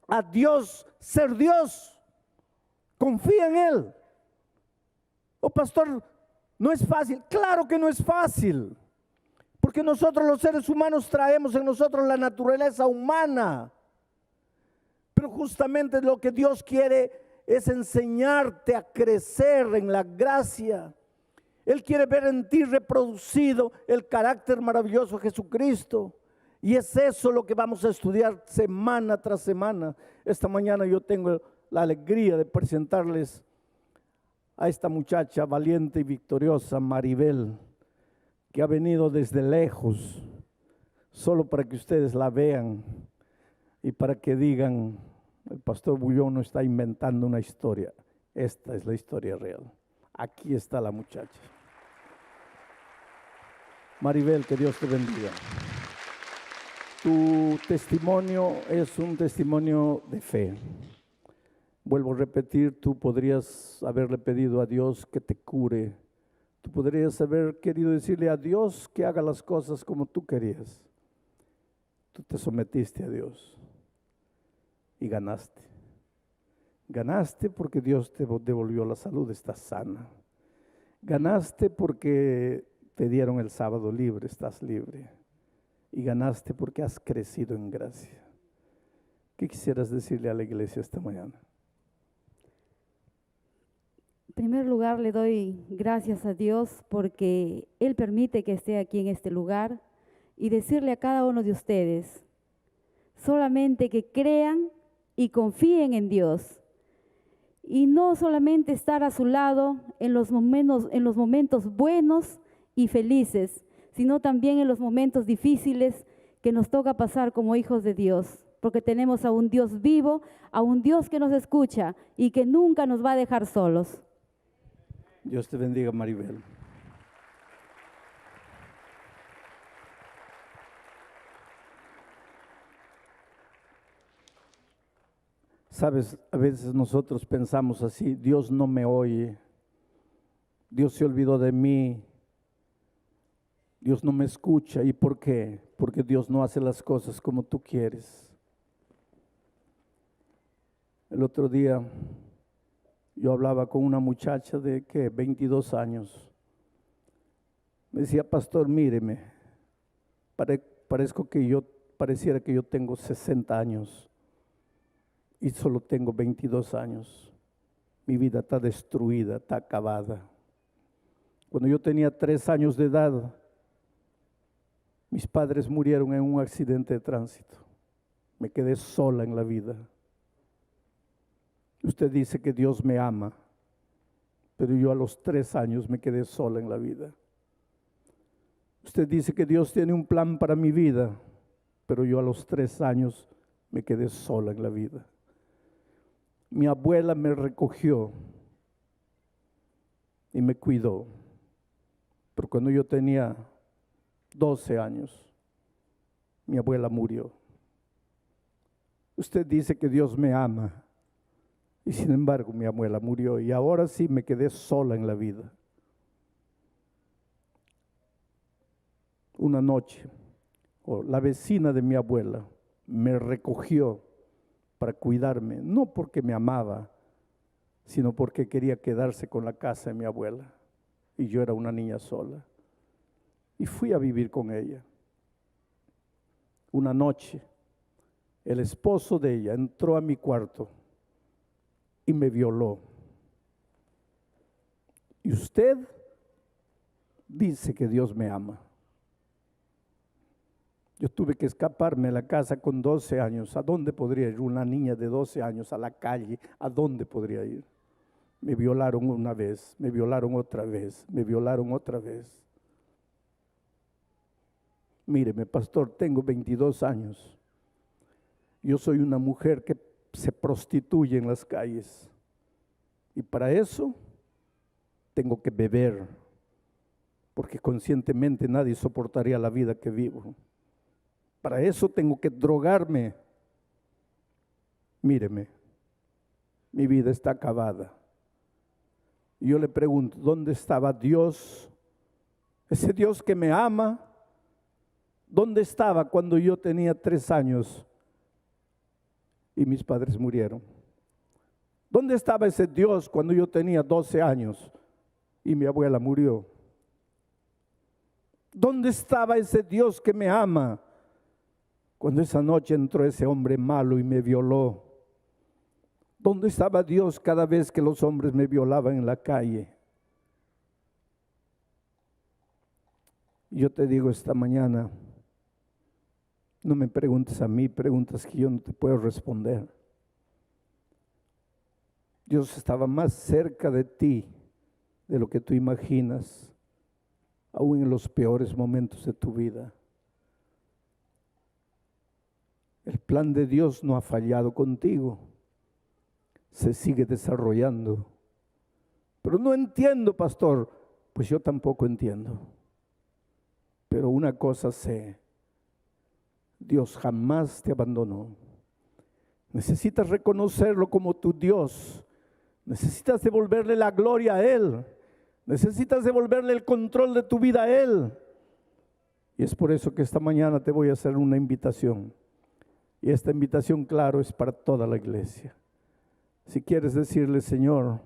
a Dios ser Dios. Confía en Él. Oh, pastor, no es fácil. Claro que no es fácil, porque nosotros los seres humanos traemos en nosotros la naturaleza humana. Pero justamente lo que Dios quiere es enseñarte a crecer en la gracia. Él quiere ver en ti reproducido el carácter maravilloso de Jesucristo. Y es eso lo que vamos a estudiar semana tras semana. Esta mañana yo tengo la alegría de presentarles a esta muchacha valiente y victoriosa, Maribel, que ha venido desde lejos, solo para que ustedes la vean y para que digan, el pastor Bullón no está inventando una historia, esta es la historia real. Aquí está la muchacha. Maribel, que Dios te bendiga. Tu testimonio es un testimonio de fe. Vuelvo a repetir, tú podrías haberle pedido a Dios que te cure. Tú podrías haber querido decirle a Dios que haga las cosas como tú querías. Tú te sometiste a Dios y ganaste. Ganaste porque Dios te devolvió la salud, estás sana. Ganaste porque te dieron el sábado libre, estás libre. Y ganaste porque has crecido en gracia. ¿Qué quisieras decirle a la iglesia esta mañana? En primer lugar, le doy gracias a Dios porque Él permite que esté aquí en este lugar y decirle a cada uno de ustedes, solamente que crean y confíen en Dios. Y no solamente estar a su lado en los momentos buenos y felices, sino también en los momentos difíciles que nos toca pasar como hijos de Dios. porque tenemos a un Dios vivo, a un Dios que nos escucha y que nunca nos va a dejar solos. Dios te bendiga, Maribel. Sabes, a veces nosotros pensamos así: Dios no me oye, Dios se olvidó de mí, Dios no me escucha. ¿Y por qué? Porque Dios no hace las cosas como tú quieres. El otro día yo hablaba con una muchacha de 22 años. Me decía: pastor, míreme, pareciera que yo tengo 60 años y solo tengo 22 años. Mi vida está destruida, está acabada. Cuando yo tenía 3 años de edad, mis padres murieron en un accidente de tránsito. Me quedé sola en la vida. Usted dice que Dios me ama, pero yo a los 3 años me quedé sola en la vida. Usted dice que Dios tiene un plan para mi vida, pero yo a los 3 años me quedé sola en la vida. Mi abuela me recogió y me cuidó, pero cuando yo tenía 12 años, mi abuela murió. Usted dice que Dios me ama, y sin embargo mi abuela murió, y ahora sí me quedé sola en la vida. Una noche, la vecina de mi abuela me recogió para cuidarme, no porque me amaba, sino porque quería quedarse con la casa de mi abuela, y yo era una niña sola. Y fui a vivir con ella. Una noche, el esposo de ella entró a mi cuarto y me violó. Y usted dice que Dios me ama. Yo tuve que escaparme de la casa con 12 años. ¿A dónde podría ir una niña de 12 años a la calle? ¿A dónde podría ir? Me violaron una vez, me violaron otra vez, me violaron otra vez. Míreme, pastor, tengo 22 años. Yo soy una mujer que se prostituye en las calles. Y para eso tengo que beber, porque conscientemente nadie soportaría la vida que vivo. Para eso tengo que drogarme. Míreme, mi vida está acabada. Y yo le pregunto, ¿dónde estaba Dios? Ese Dios que me ama, ¿dónde estaba cuando yo tenía 3 años y mis padres murieron? ¿Dónde estaba ese Dios cuando yo tenía 12 años y mi abuela murió? ¿Dónde estaba ese Dios que me ama cuando esa noche entró ese hombre malo y me violó? ¿Dónde estaba Dios cada vez que los hombres me violaban en la calle? Yo te digo esta mañana, no me preguntes a mí preguntas que yo no te puedo responder. Dios estaba más cerca de ti de lo que tú imaginas, aún en los peores momentos de tu vida. El plan de Dios no ha fallado contigo, se sigue desarrollando. Pero no entiendo, pastor. Pues yo tampoco entiendo. Pero una cosa sé, Dios jamás te abandonó. Necesitas reconocerlo como tu Dios. Necesitas devolverle la gloria a Él. Necesitas devolverle el control de tu vida a Él. Y es por eso que esta mañana te voy a hacer una invitación. Y esta invitación, claro, es para toda la iglesia. Si quieres decirle, Señor,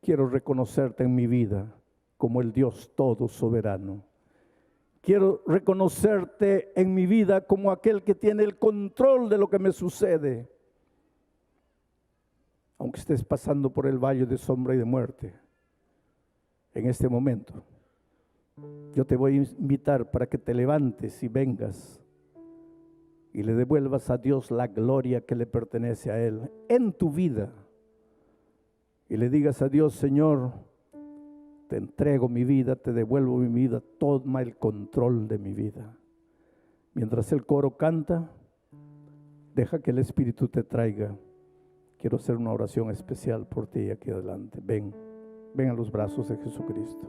quiero reconocerte en mi vida como el Dios todo soberano. Quiero reconocerte en mi vida como aquel que tiene el control de lo que me sucede. Aunque estés pasando por el valle de sombra y de muerte, en este momento, yo te voy a invitar para que te levantes y vengas y le devuelvas a Dios la gloria que le pertenece a Él en tu vida. Y le digas a Dios, Señor, te entrego mi vida, te devuelvo mi vida, toma el control de mi vida. Mientras el coro canta, Deja que el Espíritu te traiga. Quiero hacer una oración especial por ti aquí adelante. Ven a los brazos de Jesucristo.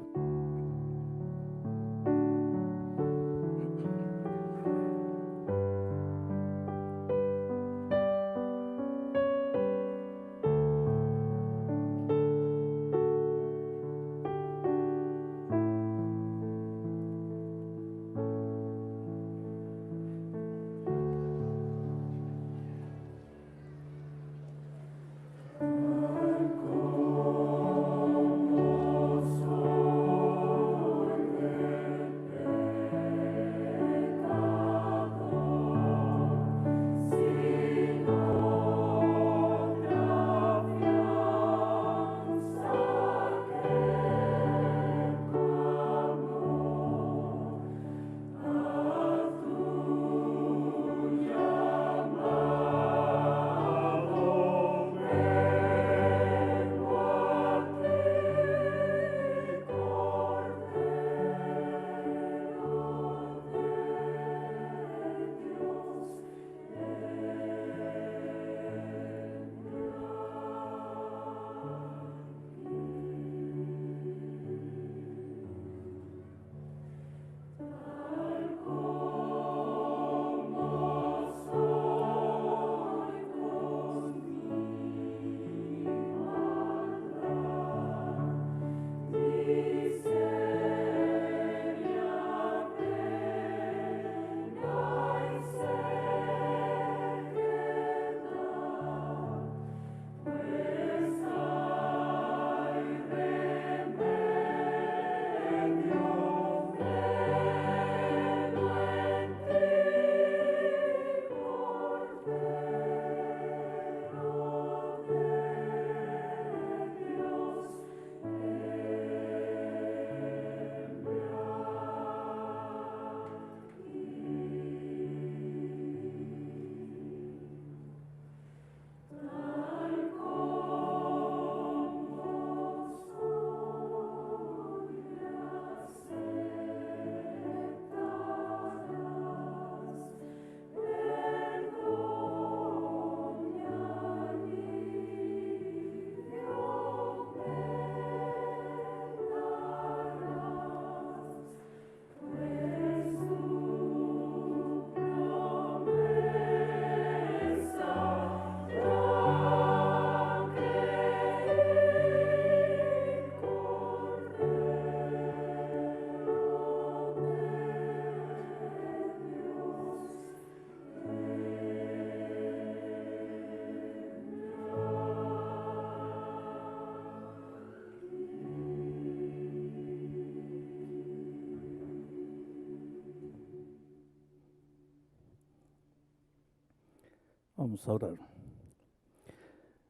Vamos a orar.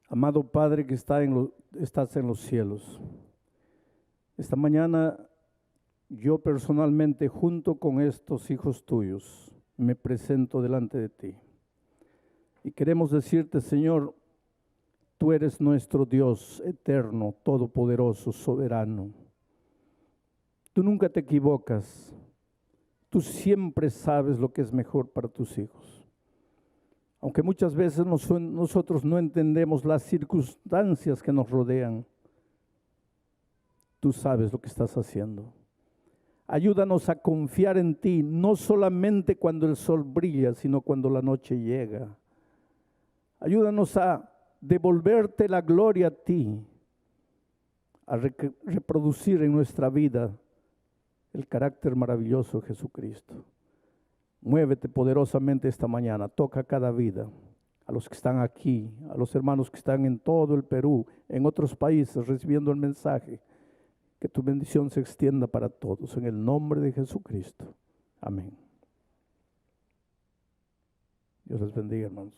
Amado Padre que estás en los cielos, esta mañana yo personalmente junto con estos hijos tuyos me presento delante de ti. Y queremos decirte, Señor, tú eres nuestro Dios eterno, todopoderoso, soberano. Tú nunca te equivocas. Tú siempre sabes lo que es mejor para tus hijos. Aunque muchas veces nosotros no entendemos las circunstancias que nos rodean, tú sabes lo que estás haciendo. Ayúdanos a confiar en ti, no solamente cuando el sol brilla, sino cuando la noche llega. Ayúdanos a devolverte la gloria a ti, a reproducir en nuestra vida el carácter maravilloso de Jesucristo. Muévete poderosamente esta mañana, toca cada vida, a los que están aquí, a los hermanos que están en todo el Perú, en otros países recibiendo el mensaje. Que tu bendición se extienda para todos, en el nombre de Jesucristo. Amén. Dios les bendiga, hermanos.